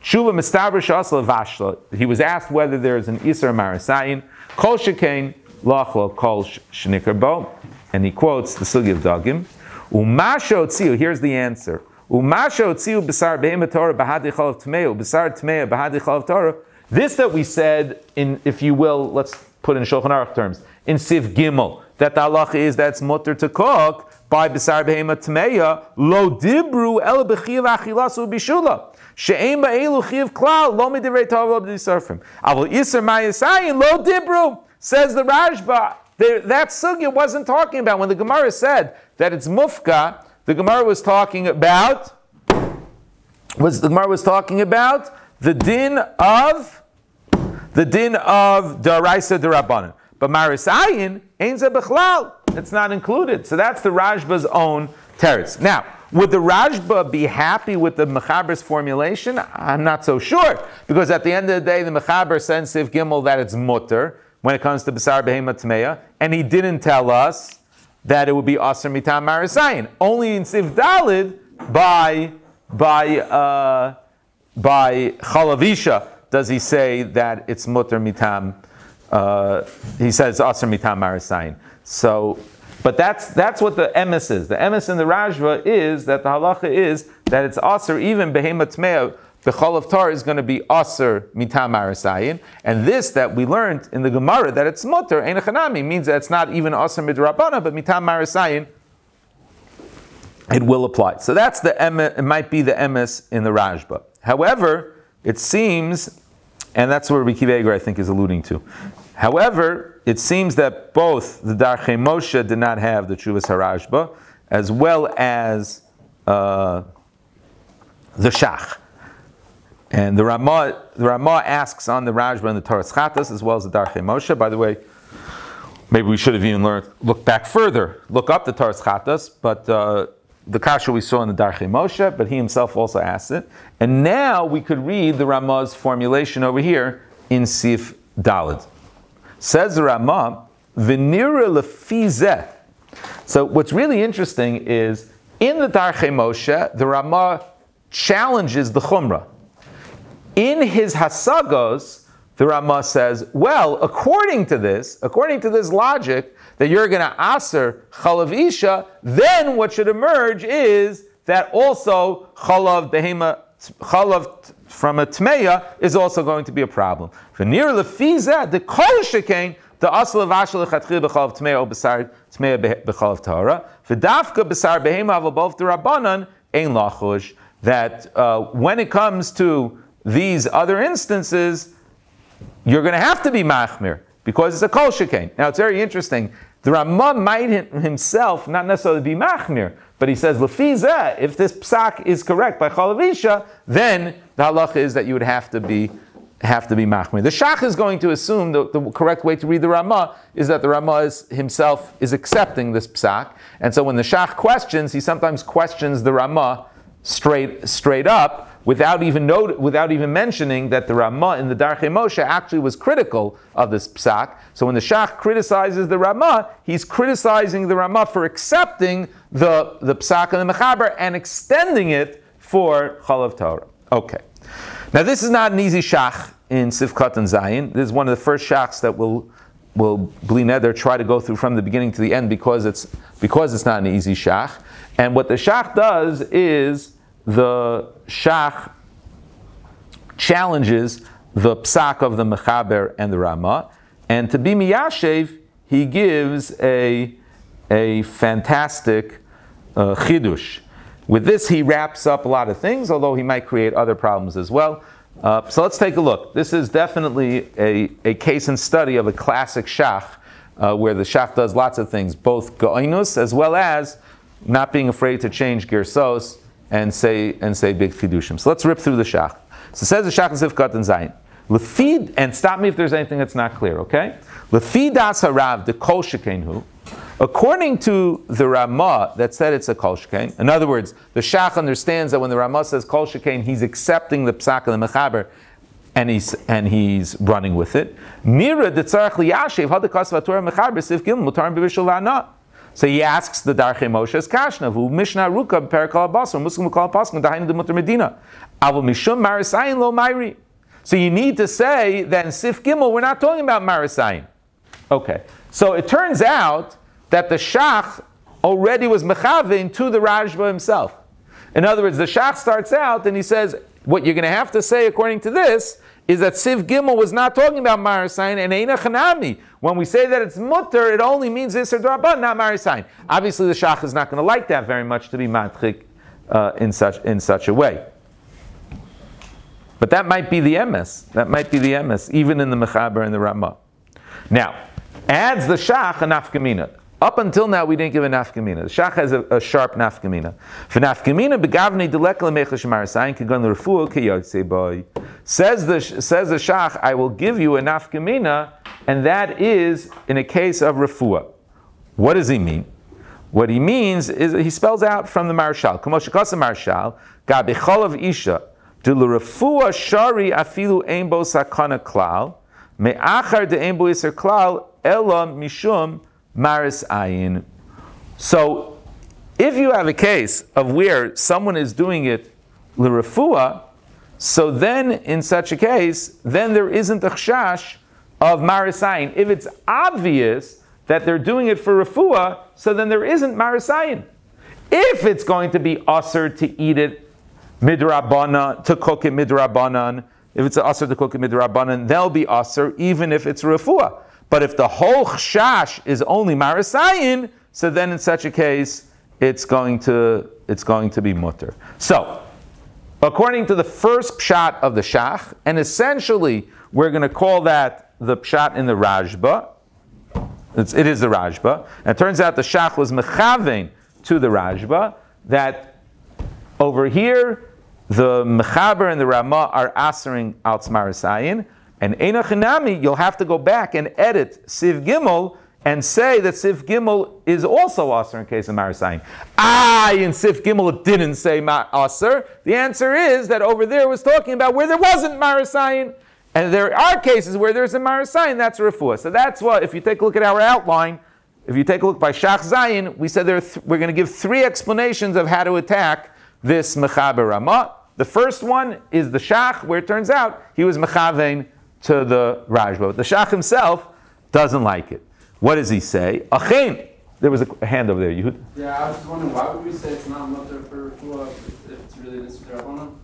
Tshuva mistaber shasla vashla. He was asked whether there is an Isur Maaris Ayin. Kol shekain lachlo kol shnikar bo. And he quotes the Sugi of Dagim. Umasho tziu. Here's the answer. Umasho tziu b'sar behema Torah b'hadi chalav tmeu b'sar tmea b'hadi chalav Torah. This that we said in, if you will, let's put in Shulchan Aruch terms, in Siv Gimel, that the halacha is that's mutter to cook by Basar behema tmeya lo dibru el b'chiv achilasu b'shula she'em ba'elu chiv klal lo midivrei Torah lo b'disarfim avol Isur Maaris Ayin lo dibru, says the Rashba. That sugya wasn't talking about, when the Gemara said that it's mufka, the Gemara was talking about the din of Daraisa Drabanan. But Maaris Ayin ain't ze bichlal. It's not included. So that's the Rashba's own teretz. Now, would the Rashba be happy with the Mechaber's formulation? I'm not so sure, because at the end of the day, the Mechaber sends Siv Gimel that it's mutter when it comes to Basar Behema Tmeya, and he didn't tell us that it would be Asr Mitam Maaris Ayin. Only in Siv Dalid by Chalavisha does he say that it's mutter mitam. He says asr mitam Maaris Ayin. So, but that's what the emes is. The emes in the Rashba is that the halacha is that it's asr even behema tmea. The chalav tar is going to be asr mitam Maaris Ayin, and this that we learned in the Gemara that it's mutter ein chanami means that it's not even asr midrabana but mitam Maaris Ayin. It will apply. So that's the emes. It might be the emes in the Rashba. However, it seems, and that's where Rabbi Akiva Eiger I think is alluding to. However, it seems that both the Darchei Moshe did not have the Tshuvas HaRashba, as well as the Shach. And the Ramah asks on the Rashba and the Toras Chatas, as well as the Darchei Moshe. By the way, maybe we should have even look back further, look up the Toras Chatas, but the kasha we saw in the Darchei Moshe, but he himself also asked it. And now we could read the Ramah's formulation over here in Sif Daled. Says the Ramah, V'nira lefi zeh. So what's really interesting is, in the Darchei Moshe, the Ramah challenges the Chumrah. In his Hasagos, the Ramah says, well, according to this logic, that you're going to aser chalav isha, then what should emerge is that also chalav from a tmeya is also going to be a problem. V'nir lefizah the kol shekain the asl v'ashel lechatchil b'chalav tmei o basar tmei b'chalav tahara. V'dafka basar behema avabov Drabanan ein lachush. That when it comes to these other instances, you're going to have to be machmir because it's a kol shekain. Now it's very interesting. The Ramah might himself not necessarily be machmir, but he says lefizeh, if this psak is correct by chalavisha, then the halacha is that you would have to be machmir. The shach is going to assume the correct way to read the Ramah is that the Ramah himself is accepting this psak, and so when the shach questions, he sometimes questions the Ramah straight up, without even mentioning that the Ramah in the Darchei Moshe actually was critical of this psak. So when the Shach criticizes the Ramah, he's criticizing the Ramah for accepting the psak and the Mechaber and extending it for Chalav Torah. Okay. Now this is not an easy Shach in Sivkat and Zayin. This is one of the first Shachs that will Bli Neder try to go through from the beginning to the end because it's not an easy Shach. And what the Shach does is the Shach challenges the psak of the Mechaber and the Ramah, and to be miyashev, he gives a fantastic chidush. With this, he wraps up a lot of things, although he might create other problems as well. So let's take a look. This is definitely a case and study of a classic Shach, where the Shach does lots of things, both goinus as well as not being afraid to change gersos and say big chidushim. So let's rip through the Shach. So it says the Shach in Sivkat and Zayin. Lefid, and stop me if there's anything that's not clear, okay? Lefid das harav de kol shekenhu. According to the Ramah that said it's a kol shekain, in other words, the Shach understands that when the Ramah says kol shekain, he's accepting the psak and the mechaber, and he's running with it. Mira de tzarach liyashev hadakas v'torah mechaber sif gimel mutarim b'bishul la'ana. So he asks the Darchei Moshe's Kashna, who Mishnah Ruka Perikal Basar, Muslim Kal Paskin, Dahainu de Mutter Medina. Avol Mishum Maaris Ayin lo Mairi. So you need to say that in Sif Gimel we're not talking about Maaris Ayin. Okay. So it turns out that the Shach already was mechavein to the Rashba himself. In other words, the Shach starts out and he says, what you're going to have to say according to this is that Siv Gimel was not talking about Maaris Ayin and Eina Chanami. When we say that it's mutter, it only means Isser Drabanan, not Maaris Ayin. Obviously, the Shach is not going to like that very much to be matchik in such a way. But that might be the emes. That might be the emes, even in the Mechaber and the Ramah. Now, adds the Shach a nafkamina. Up until now, we didn't give a nafkamina. The Shach has a sharp nafkamina. For nafkamina, begavni delekla mechash Maaris Ayin kegon l'refuah keyotze boy. Says the Shach, I will give you a nafkamina, and that is in a case of refuah. What does he mean? What he means is he spells out from the Marshal. Kamoshikasa Marshal, gabi cholav isha, de l'refuah shari afilu ein bo sakana klal, me'achar de ein bo iser klal, ela mishum Maaris Ayin. So, if you have a case of where someone is doing it l'refuah, so then in such a case, then there isn't a chashash of Maaris Ayin. If it's obvious that they're doing it for refuah, so then there isn't Maaris Ayin. If it's going to be asur to eat it midrabanan, to cook it midrabanan, if it's asur to cook it midrabanan, they'll be asur even if it's refuah. But if the whole chashash is only Maaris Ayin, so then in such a case, it's going to be mutter. So, according to the first pshat of the Shach, and essentially we're going to call that the pshat in the Rashba. It is the Rashba. And it turns out the Shach was mechavein to the Rashba, that over here the Mechaber and the Ramah are asering al Maaris Ayin, and Eina Chinami, you'll have to go back and edit Siv Gimel and say that Siv Gimel is also Aser in case of Maaris Ayin. In Siv Gimel it didn't say Aser. The answer is that over there it was talking about where there wasn't Maaris Ayin. And there are cases where there's a Maaris Ayin, that's a refuah. So that's what, if you take a look at our outline, if you take a look by Shach Zayin, we said we're going to give three explanations of how to attack this Mechaber Ramah. The first one is the Shach, where it turns out he was Mechavein to the Rashba. But the Shach himself doesn't like it. What does he say? Ayin. There was a hand over there. Yehud? Yeah, I was just wondering, why would we say it's not mutter for refuah if it's really this Drabanan?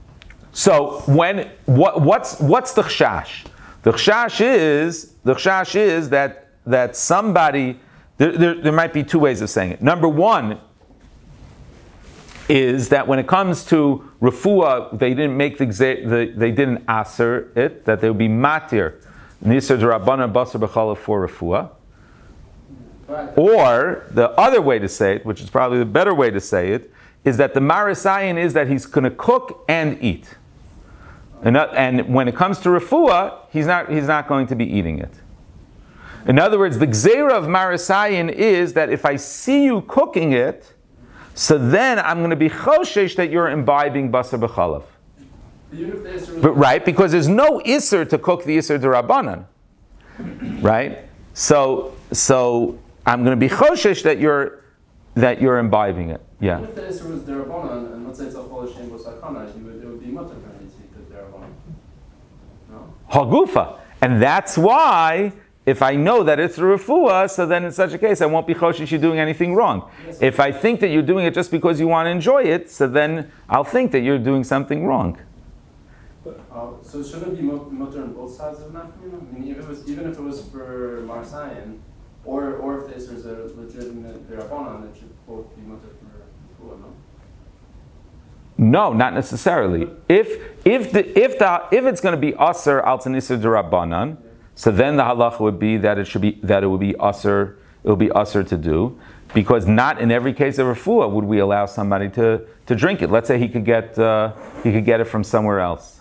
So what's the chashash? The chashash is that that somebody, there might be two ways of saying it. Number one is that when it comes to refuah, they didn't make they didn't aser it, that they would be matir nisar Drabanan Basar b'chalav for refuah. Or the other way to say it, which is probably the better way to say it, is that the Maaris Ayin is that he's going to cook and eat. And when it comes to refuah, he's not going to be eating it. In other words, the gzeira of Maaris Ayin is that if I see you cooking it, so then I'm going to be choshesh that you're imbibing basar b'chalav. But right, because there's no isser to cook the isser Drabanan. Right? So I'm going to be choshesh that you're imbibing it. Yeah. Even if the isser was Drabanan, and let's say it's a cholish shem b'sakana, it would be mutter for him to eat the Drabanan. No? Hagufa. And that's why, if I know that it's a refuah, so then in such a case, I won't be choshesh you're doing anything wrong. Yes, if I think that you're doing it just because you want to enjoy it, so then I'll think that you're doing something wrong. So shouldn't it be mutter on both sides of nafkamina? I mean, even if it was for Maaris Ayin, or if the isser is a legitimate Drabanan, it should both be mutter for refuah, no? No, not necessarily. If it's going to be aser al tanisar Drabanan, so then the halacha would be that it would be aser. It will be aser to do, because not in every case of refuah would we allow somebody to drink it. Let's say he could get it from somewhere else.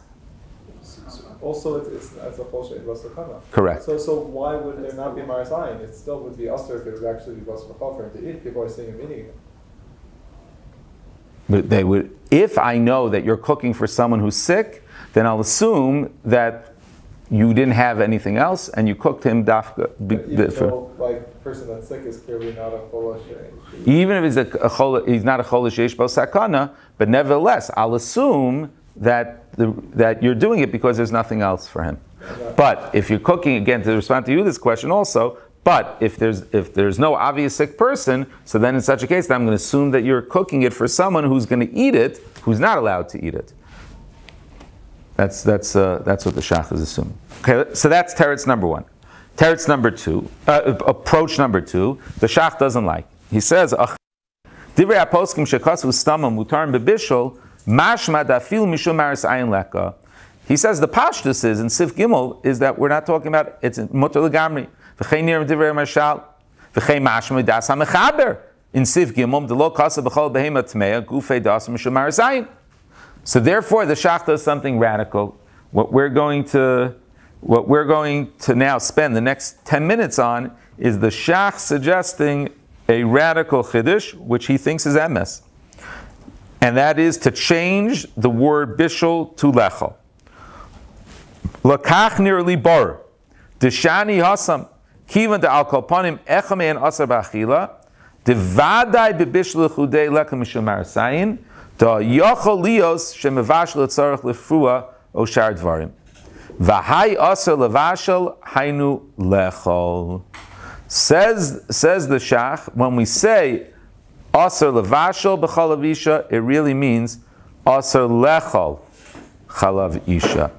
Also, it's a chol she'ein basar kana. Correct. So why would there not be Maaris Ayin? It still would be aser if it would actually be basar b'chalav for him to eat. People are seeing him eating it. But they would, if I know that you're cooking for someone who's sick, then I'll assume that you didn't have anything else and you cooked him dafka. Even though, like, the person that's sick is clearly not a chol she'ein. Even if he's not a chol she'ein sakana, but nevertheless, I'll assume that you're doing it because there's nothing else for him. Okay. But if you're cooking, again, to respond to you this question also, but if there's no obvious sick person, so then in such a case, then I'm going to assume that you're cooking it for someone who's going to eat it, who's not allowed to eat it. That's what the shach is assuming. Okay, so that's teretz number one. Teretz number two, approach number two, the shach doesn't like. He says, Divrei aposkim shekasu stamam mutarim bebishol mashma dafil mishum Maaris Ayin leka. He says the pashtus is in Sif Gimel is that we're not talking about it's mutar legamri. V'chein nirim divrei mashal v'chein mashma das hamechaber in Sif Gimel the lo kasa b'chol behema tmeya gufei das mishum Maaris Ayin. So therefore, the shach does something radical. What we're going to now spend the next 10 minutes on is the shach suggesting a radical chiddush, which he thinks is emes, and that is to change the word bishul to lechol. Lakach nearly bar, deshani hasam kivan de al kolpanim echamei and asar b'achila devadai bebishul chudei lechem mishum Maaris Ayin. Da yachol lios shemevash letzarich lefrua o shar dvarim. V'hai aser levashel hainu lechol. Says the shach, when we say aser levashel b'chalav isha, it really means aser lechol chalav isha.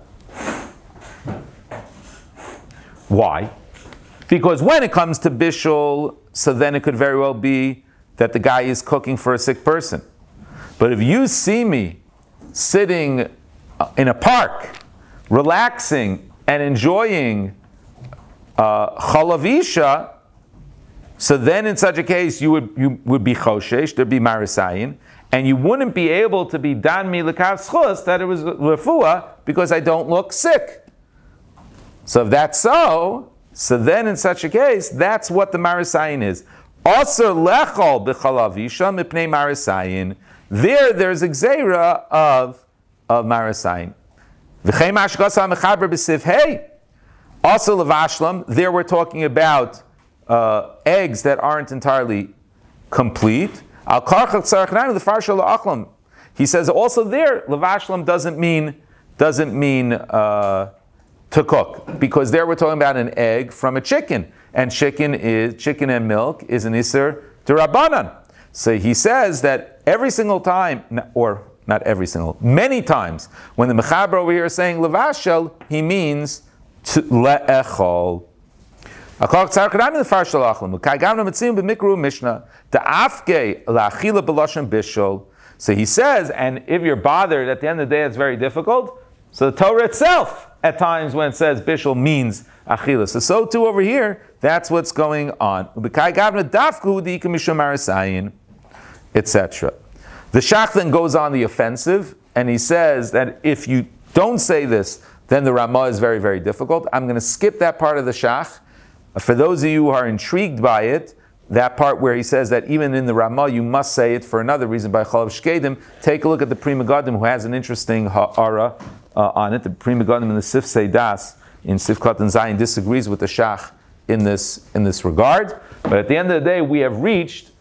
Why? Because when it comes to bishul, so then it could very well be that the guy is cooking for a sick person. But if you see me sitting in a park, relaxing and enjoying chalav isha, so then in such a case you would be choshesh, there'd be Maaris Ayin, and you wouldn't be able to be dan mi lekav schus that it was refuah because I don't look sick. So if that's so then in such a case, that's what the Maaris Ayin is. Aser lechol b'chalav isha mipnei Maaris Ayin. There's a gzeira of Maaris Ayin. V'chein mashkasa mechaber b'sif hey. Also levashlam. There we're talking about eggs that aren't entirely complete. Al karchak tzarich nanu l'farshal la'achlam. He says also there levashlam doesn't mean to cook, because there we're talking about an egg from a chicken, and chicken and milk is an isser Drabanan. So he says that every single time, or not every single, many times, when the mechaber over here is saying levashel, he means to le'echol. So he says, and if you're bothered, at the end of the day it's very difficult. So the Torah itself, at times when it says bishul, means achila. So too over here, that's what's going on. Etc. The Shach then goes on the offensive, and he says that if you don't say this, then the Ramah is very, very difficult. I'm going to skip that part of the Shach. For those of you who are intrigued by it, that part where he says that even in the Ramah you must say it for another reason by Chalav Shkedim, take a look at the Pri Megadim who has an interesting ha'ara on it. The Pri Megadim in the Sif Seidas, in Sif Katan Zayin, disagrees with the Shach in this regard. But at the end of the day, we have reached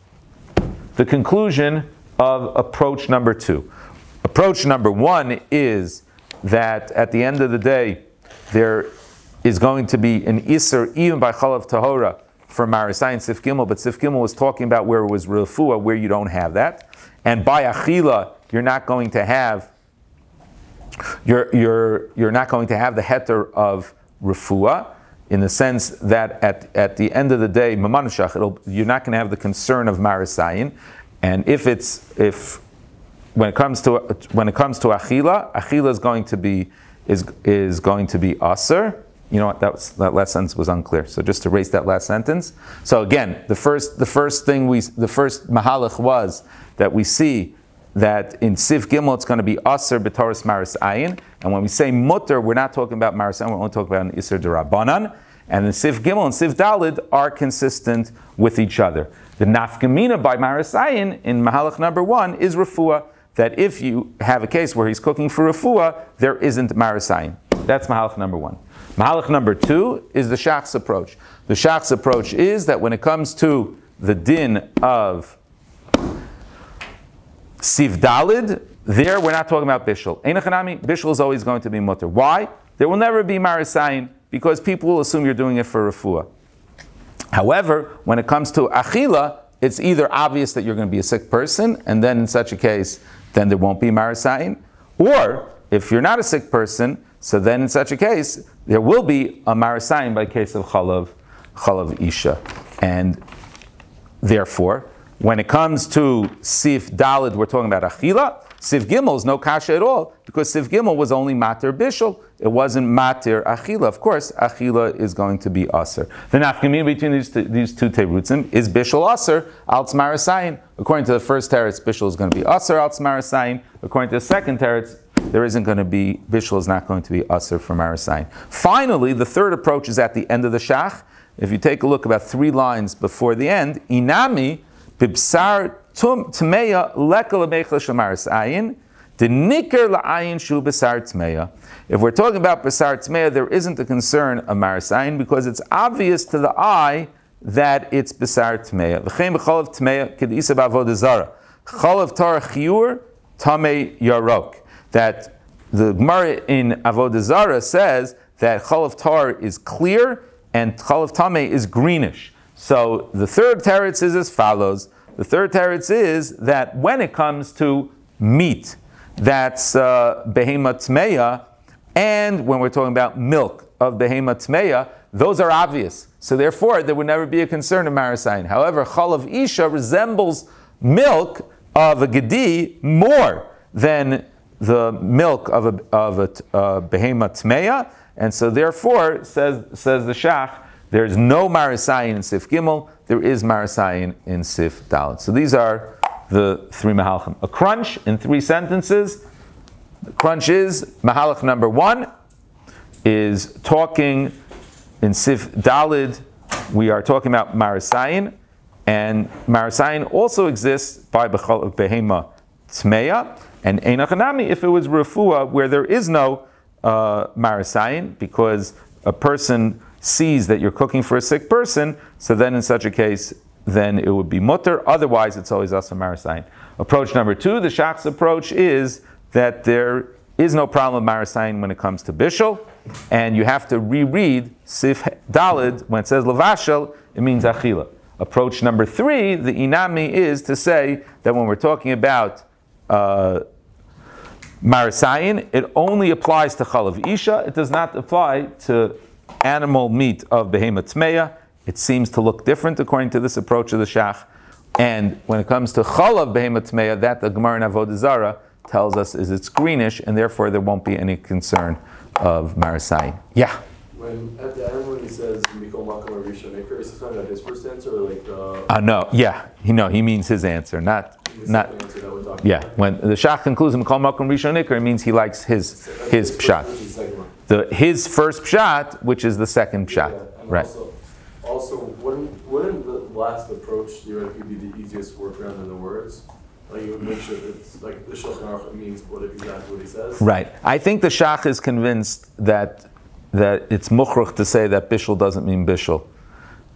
the conclusion of approach number 2. Approach number 1 is that at the end of the day, there is going to be an Isser even by Chalav Tahora for Maaris Ayin Sif Gimel, but Sif Gimel was talking about where it was Refuah, where you don't have that. And by Achila, you're not going to have you're not going to have the heter of Refuah, in the sense that at the end of the day, Mamanashach, you're not going to have the concern of Maaris Ayin. And when it comes to Achila, Achila is going to be Aser. You know what? That last sentence was unclear. So just erase that last sentence. So again, the first mahalach was that we see that in Sif Gimel it's going to be Aser b'Toras Maaris Ayin, and when we say Mutter, we're not talking about Maaris Ayin. We're only talking about an Isser Drabanan. And the Sif Gimel and Sif Dalid are consistent with each other. The Nafkamina by Maaris Ayin in mahalach number 1 is Refuah. That if you have a case where he's cooking for Refuah, there isn't Maaris Ayin. That's mahalach number 1. Mahalach number 2 is the Shach's approach. The Shach's approach is that when it comes to the din of Sif Dalid, there we're not talking about Bishul. Einachanami, Bishul is always going to be mutter. Why? There will never be Maaris Ayin, because people will assume you're doing it for Refuah. However, when it comes to Achila, it's either obvious that you're going to be a sick person, and then in such a case, then there won't be Maaris Ayin, or if you're not a sick person, so then in such a case, there will be a Maaris Ayin by case of Chalav Isha. And therefore, when it comes to Sif Dalid, we're talking about Achila. Sif Gimel is no kasha at all, because Sif Gimel was only Matir Bishul. It wasn't Matir Achila. Of course, Achila is going to be Aser. The nafkamina between these two terutzim is Bishul Aser, Alts Maaris Ayin. According to the first teretz, Bishul is going to be Aser, Alts Maaris Ayin. According to the second teretz, there isn't going to be, Bishul is not going to be Aser for Maaris Ayin. Finally, the third approach is at the end of the Shach. If you take a look about 3 lines before the end, Inami, Bibsar Tmeya Lekal Mechel Shamaris Ayin, the Niker La'ayin Shu Basar Tmeya. If we're talking about Basar Tmeya, there isn't a concern of Maaris Ayin because it's obvious to the eye that it's Basar Tmeya. V'chein b'cholav Tmeya Kedisa B'Avodah Zara. Cholav Tar Chiyur Tamei Yarok. That the Gemara in Avodah Zara says that Cholav Tar is clear and Cholav Tamei is greenish. So the third teretz is as follows. The third teretz is that when it comes to meat, that's behema tmeya, and when we're talking about milk of behema tmeya, those are obvious. So therefore, there would never be a concern of Maaris Ayin. However, Chalav Isha resembles milk of a gedi more than the milk of a behema tmeya, and so therefore, says the Shach, there's no Maaris Ayin in Sif Gimel, there is Maaris Ayin in Sif Dalet. So these are the 3 mahalchim. A crunch in 3 sentences. The crunch is, mahalach number 1 is talking in Sif Dalid, we are talking about Maaris Ayin, and Maaris Ayin also exists by Behema Tmeya, and Einachanami if it was Refuah, where there is no Maaris Ayin, because a person sees that you're cooking for a sick person, so then in such a case, then it would be mutter. Otherwise, it's always also Maaris Ayin. Approach number 2, the Shach's approach is that there is no problem with Maaris Ayin when it comes to Bishul, and you have to reread Sif Dalid when it says Levashel, it means Achila. Approach number 3, the Inami, is to say that when we're talking about Maaris Ayin, it only applies to Chalav Isha, it does not apply to animal meat of Behema Tmeya, it seems to look different according to this approach of the Shach. And when it comes to chalav behema tmeya, that the Gemara in Avodah Zarah tells us is it's greenish, and therefore there won't be any concern of Maaris Ayin. Yeah. When at the end when he says Mikol Makom or Rishon Ikar, is he talking about his first answer or like the? No. Yeah. He means his answer, not. Answer that we're talking Yeah. about. When the Shach concludes Mikol Makom Rishon Ikar, it means he likes his pshat. His first pshat, which is the second pshat. Yeah, and Right. Also, wouldn't the last approach theoretically be the easiest workaround in the words? Like you would make sure it's like the Shulchan Aruch means exactly what he says. Right. I think the Shach is convinced that it's muchruch to say that bishul doesn't mean bishul,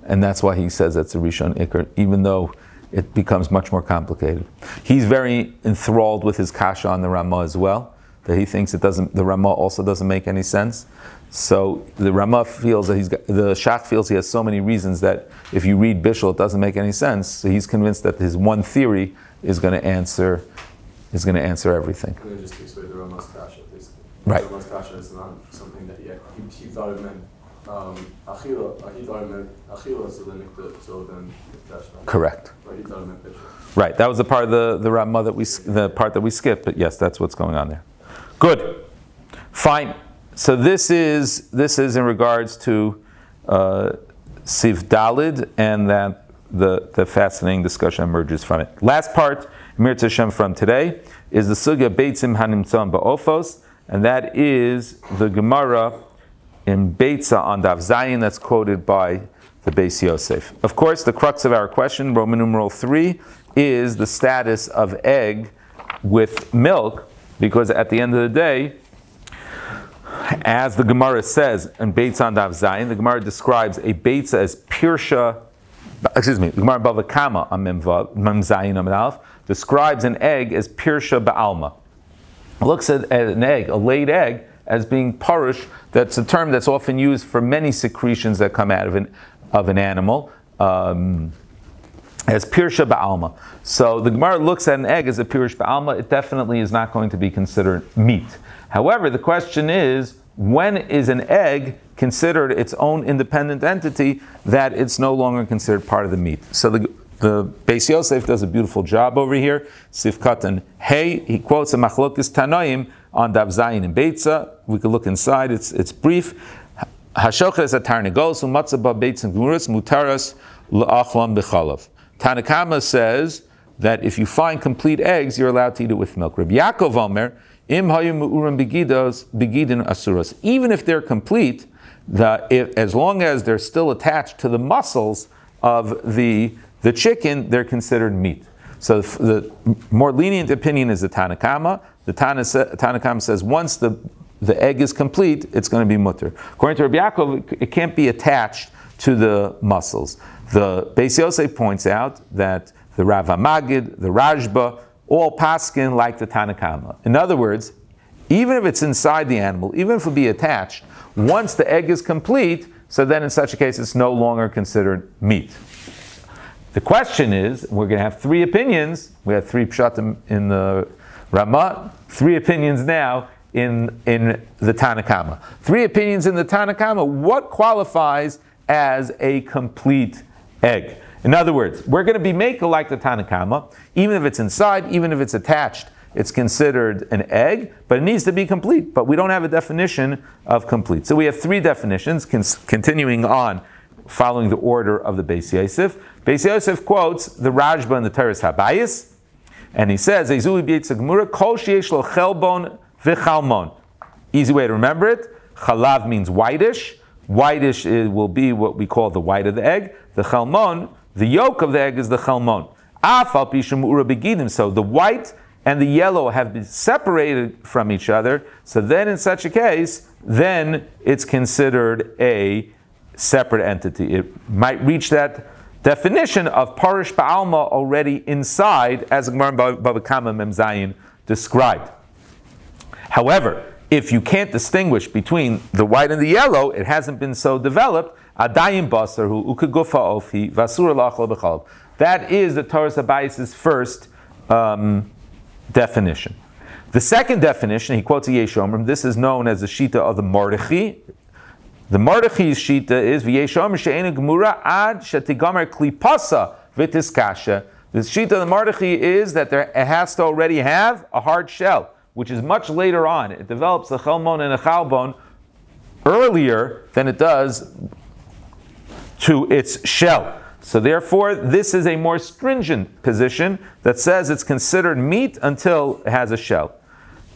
and that's why he says that's a rishon ikar, even though it becomes much more complicated. He's very enthralled with his kasha on the Ramah as well, that he thinks the Ramah also doesn't make any sense. So the Ramah feels that the Shach feels he has so many reasons that if you read bishul, it doesn't make any sense. So he's convinced that his one theory is going to answer everything. And it just takes away the Ramah's kasha, basically. Right. The Ramah's kasha is not something that he thought it meant achila. He thought it meant achila, so then kasha. Correct. Right. He thought it meant bishul. Right. That was the part of the Ramah the part that we skipped. But yes, that's what's going on there. Good. Fine. So this is in regards to Siv Dalid, and that the fascinating discussion emerges from it. Last part, Mir Tashem from today, is the Sugya Beitzim Hanimtzam Ba'ofos, and that is the Gemara in Beitza on Daf Zayin that's quoted by the Beis Yosef. Of course, the crux of our question, Roman numeral 3, is the status of egg with milk, because at the end of the day, as the Gemara says in Beitza on Daf Zayin, the Gemara describes a Beitza as Pirsha. The Gemara Bava Kama on Mem Zayin Amid Aleph describes an egg as Pirsha Ba'alma. It looks at an egg, a laid egg, as being parush. That's a term that's often used for many secretions that come out of an animal, as Pirsha Ba'alma. So the Gemara looks at an egg as a Pirsha Ba'alma. It definitely is not going to be considered meat. However, the question is, when is an egg considered its own independent entity that it's no longer considered part of the meat? So the Beis Yosef does a beautiful job over here. Sifkatan Hey, he quotes a Machlokes Tanoim on Daf Zayin in Beitza. We can look inside. It's brief. Hashoches atarnegos umatzaba beitzim gemuras mutaras la'achlam b'chalav. Tanakama says that if you find complete eggs, you're allowed to eat it with milk. Rabbi Yaakov Omer, Im hayu mu'urim begidin asuros. Even if they're complete, as long as they're still attached to the muscles of the chicken, they're considered meat. So the more lenient opinion is the Tanakama. The Tanakama says once the egg is complete, it's going to be mutter. According to Rabbi Yaakov, it can't be attached to the muscles. The Beis Yosef points out that the Rav HaMagid, the Rajba, all paskin like the Tanakama. In other words, even if it's inside the animal, even if it be attached, once the egg is complete, so then in such a case it's no longer considered meat. The question is, we're going to have three opinions. We had three pshatim in the Ramah, three opinions now in the Tanakama. Three opinions in the Tanakama. What qualifies as a complete egg? In other words, we're going to be making like the Tanakama, even if it's inside, even if it's attached, it's considered an egg, but it needs to be complete. But we don't have a definition of complete. So we have three definitions, continuing on, following the order of the Beis Yosef. Beis Yosef quotes the Rajba and the Teres Habayis, and he says, Ezuli b'yetza gemura, kol sheyesh lo chelbon v'chalmon. Easy way to remember it. Chalav means whitish. Whitish will be what we call the white of the egg. The chalmon, the yolk of the egg, is the chalmon. Afal pishem ura begidim. So the white and the yellow have been separated from each other. So then in such a case, then it's considered a separate entity. It might reach that definition of parish ba'alma already inside, as Gemara Bava Kama Mem Zayin described. However, if you can't distinguish between the white and the yellow, it hasn't been so developed. Adayin Basar hu ukegufa ofi vasur lachol b'chalav. That is the Torah Sabayis' first definition. The second definition, he quotes a Yeshomrim, this is known as the Shita of the Mordechai. The Mardochi's shita is v'yeshom she'ena gemura ad shetigamer klipasa v'tiskasha. The shita of the Mardochi is that it has to already have a hard shell, which is much later on. It develops a chelmon and a chalbon earlier than it does to its shell. So therefore, this is a more stringent position that says it's considered meat until it has a shell.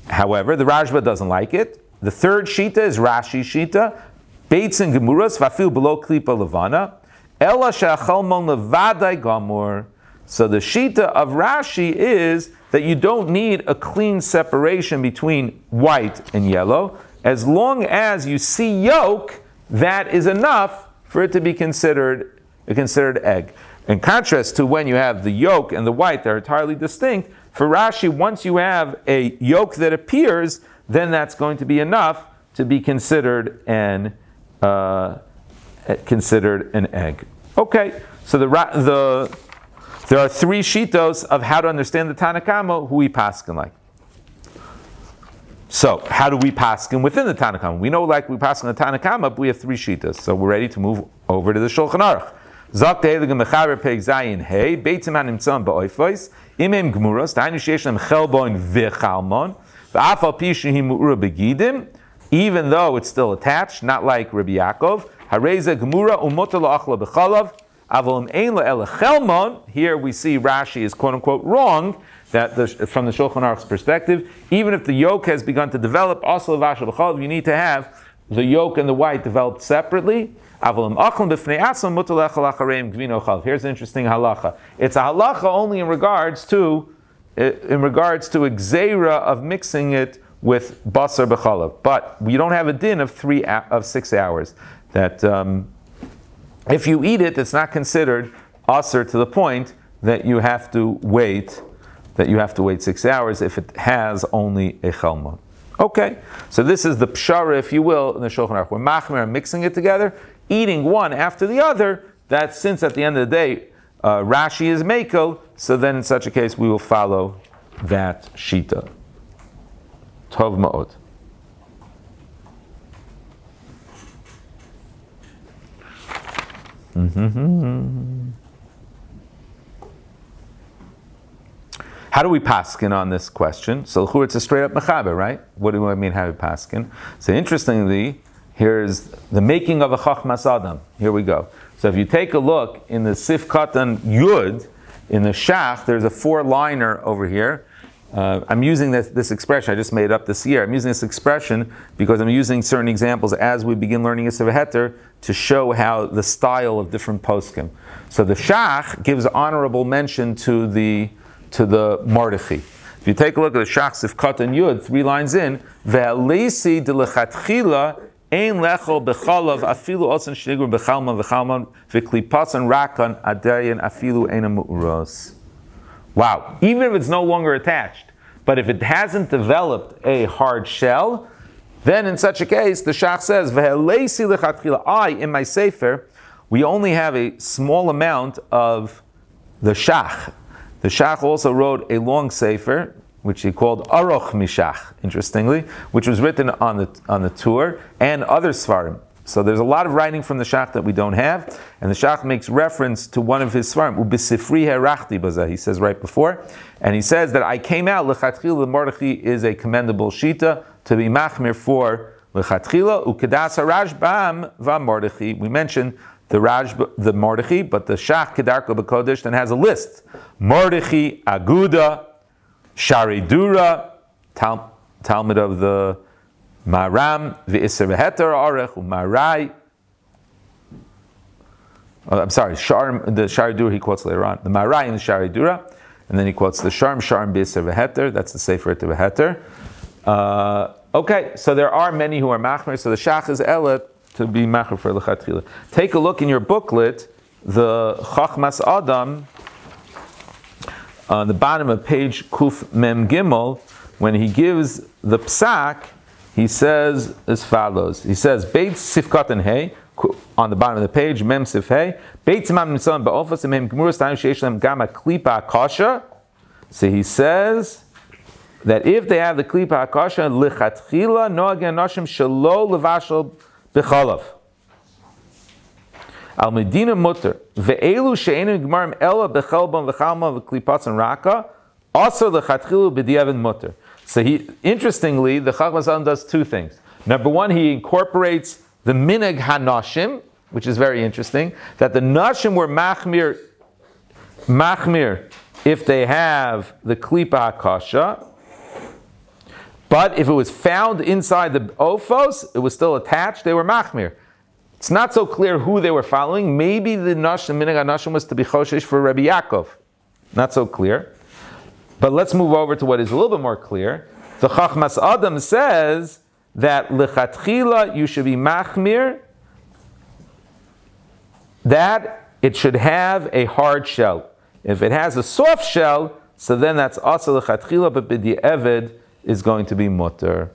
However, the Rashba doesn't like it. The third shita is Rashi's shita. Beitz and gemuras vafil below klipa levana. Ela she'achalmon levadai gamur. So the shita of Rashi is that you don't need a clean separation between white and yellow. As long as you see yolk, that is enough for it to be considered egg. In contrast to when you have the yolk and the white that are entirely distinct, for Rashi, once you have a yolk that appears, then that's going to be enough to be considered an egg. Okay, so there are three shitos of how to understand the Tanakama, who we paskin like. So, how do we paskin within the Tanakama? We know like we paskin the Tanakama, but we have three shitos. So we're ready to move over to the Shulchan Aruch. Zak te'eligim mechaber peik zayin hey, beitzim hanimtzam ba'oifos, imem gmuros, ta'aynu sheyesh lem chelbon v'chalmon, v'af al pi shehi mu'ura begidim, even though it's still attached, not like Rabbi Yaakov, hareza gmura u'moter la'achla b'chalav, aval im ein la'ela chelmon. Here we see Rashi is quote unquote wrong, that from the Shulchan Aruch's perspective, even if the yolk has begun to develop, also l'vashal b'chalav, you need to have the yolk and the white developed separately. Here's an interesting halacha. It's a halacha only in regards to gzeira of mixing it with basar b'chalav, but we don't have a din of 6 hours. That if you eat it, it's not considered asr to the point that you have to wait 6 hours if it has only a chelma. Okay, so this is the pshara, if you will, in the Shulchan Aruch. We're machmer mixing it together, eating one after the other. That since at the end of the day Rashi is mekel, so then in such a case we will follow that shita. Tov ma'od. How do we paskin on this question? So it's a straight up mechaber, right? What do I mean how we paskin? So interestingly, here's the making of a chachmas adam. Here we go. So if you take a look in the sif katan yud, in the shach, there's a 4-liner over here. I'm using this expression, I just made it up this year. I'm using this expression because I'm using certain examples as we begin learning Issurei Heter to show how the style of different poskim. So the shach gives honorable mention to the Mardochi. If you take a look at the shach sif katan yud, 3 lines in, ve'alesi de lechatchila ein lechol bechalav afilu otzen shnigur bechalman v'chalman v'klipasan rakan adayin afilu eina mu'uros. Wow, even if it's no longer attached, but if it hasn't developed a hard shell, then in such a case, the shach says, ve'alesi lechatchila, in my sefer, we only have a small amount of the shach. The shach also wrote a long sefer, which he called Aroch Mishach, interestingly, which was written on the tour, and other svarim. So there's a lot of writing from the shach that we don't have, and the shach makes reference to one of his svarim, Ubisifri herachti baza, he says right before, and he says that I came out, lechatchila, the Mardochi is a commendable shita, to be machmir for lechatchila, ukedas harashbam va Mardochi. We mentioned the Mardochi, but the shach kedarko b'kodesh then has a list. Mardochi, Aguda, Shari Dura, Talmud of the Maram, Issurei Heter Arech, Umarai. I'm sorry, the Shari Dura he quotes later on. The Marai and the Shari Dura, and then he quotes the Sharm B'Issurei Heter. That's the Sefer Issurei Heter. Okay, so there are many who are machmer. So the shach is elet to be machmer for lechatchila. Take a look in your booklet, the Chachmas Adam. On the bottom of page Kuf Mem Gimel, when he gives the psak, he says as follows. He says, Beit Sifkat and Hey, on the bottom of the page, Mem Sif Hey, Beit Tzimam Nitzam Ba'ofas and Mem Gemuras Ta'im Sheish Lem Gama Klipa Kasha. So he says that if they have the Klipa Kasha, Lichatchila Noagan Nashim Shalo Levashal B'chalav. Al Medina mutter ve'elu she'enu gmarim ela bechelbon v'chalma v'klipatzon raka also lechatchilu b'diavad mutter. So interestingly, the Chachmas Adam does two things. Number one, he incorporates the minhag hanashim, which is very interesting, that the nashim were machmir if they have the klipa hakasha, but if it was found inside the ophos, it was still attached, they were machmir. It's not so clear who they were following. Maybe the nashim, minhag hanashim, was to be choshesh for Rabbi Yaakov. Not so clear. But let's move over to what is a little bit more clear. The Chachmas Adam says that lechatchila you should be machmir, that it should have a hard shell. If it has a soft shell, so then that's also lechatchila, but b'di'eved is going to be mutter.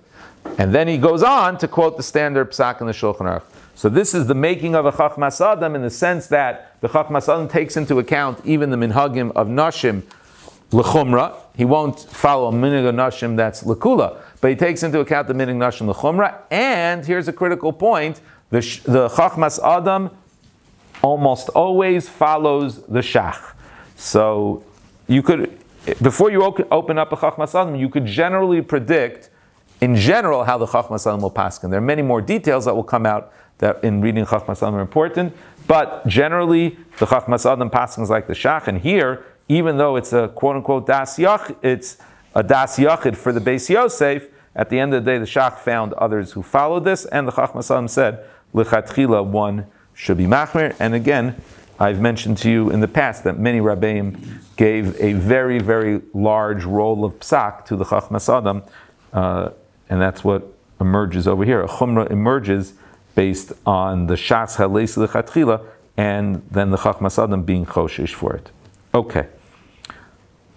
And then he goes on to quote the standard psak in the Shulchan Aruch. So this is the making of a Chachmas Adam in the sense that the Chachmas Adam takes into account even the minhagim of nashim l'chumra. He won't follow a minhag of nashim that's l'kula, but he takes into account the minhag nashim l'chumra. And here's a critical point: the Chachmas Adam almost always follows the shach. So you could, before you open up a Chachmas Adam, you could generally predict, in general, how the Chachmas Adam will paskin. There are many more details that will come out that in reading Chachmas Adam are important, but generally the Chachmas Adam paskins like the shach. And here, even though it's a quote-unquote das yachid, it's a das yachid for the Beis Yosef, at the end of the day, the shach found others who followed this, and the Chachmas Adam said, lechatchila, one should be machmir. And again, I've mentioned to you in the past that many Rabbeim gave a very, very large role of psak to the Chachmas Adam, and that's what emerges over here. A chumrah emerges based on the shas haleis lechatchila, and then the Chachmas Adam being choshesh for it. Okay.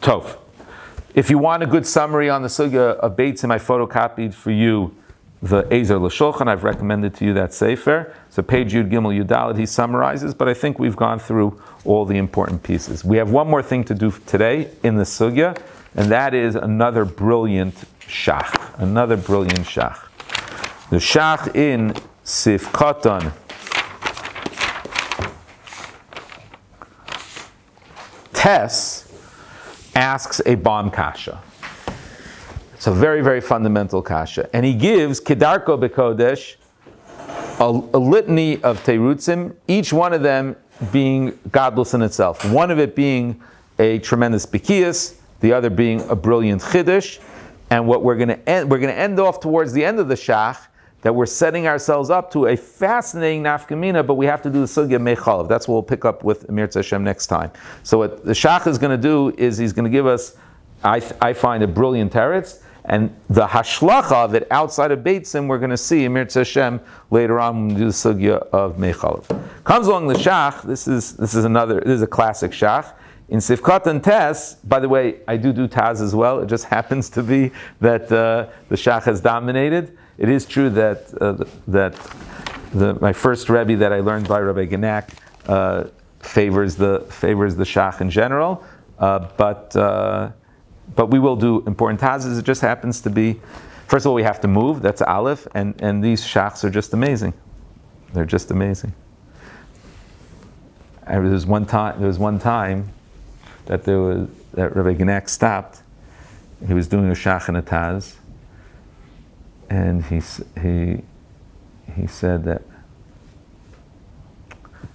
Tov. If you want a good summary on the sugya of Beitzim, I photocopied for you the Ezer L'Shulchan. I've recommended to you that sefer. So page Yud Gimel Yudalit, he summarizes, but I think we've gone through all the important pieces. We have one more thing to do today in the sugya, and that is another brilliant shach. Another brilliant shach. The shach in Sif Katan Tess asks a bomb kasha. It's a very, very fundamental kasha. And he gives Kedarko Bekodesh a litany of terutzim, each one of them being godless in itself. One of it being a tremendous bikiyas, the other being a brilliant chiddush. And what we're going to end off towards the end of the shach, that we're setting ourselves up to a fascinating nafkamina, but we have to do the sugya mechalav. That's what we'll pick up with Amir Tzashem next time. So what the shach is going to do is he's going to give us, I find, a brilliant teretz, and the hashlacha of it outside of Beitzim, we're going to see Amir Tzashem later on when we do the sugya of mechalav. Comes along the shach. This is a classic shach. In Sifkat and Tess, by the way, I do Taz as well. It just happens to be that the shach has dominated. It is true that my first Rebbe that I learned by Rabbi Genak favors the shach in general, but we will do important tazes. It just happens to be, first of all, we have to move. That's aleph, and these shachs are just amazing. They're just amazing. There was one time that Rabbi Genak stopped. He was doing a shach and a taz. And he said that,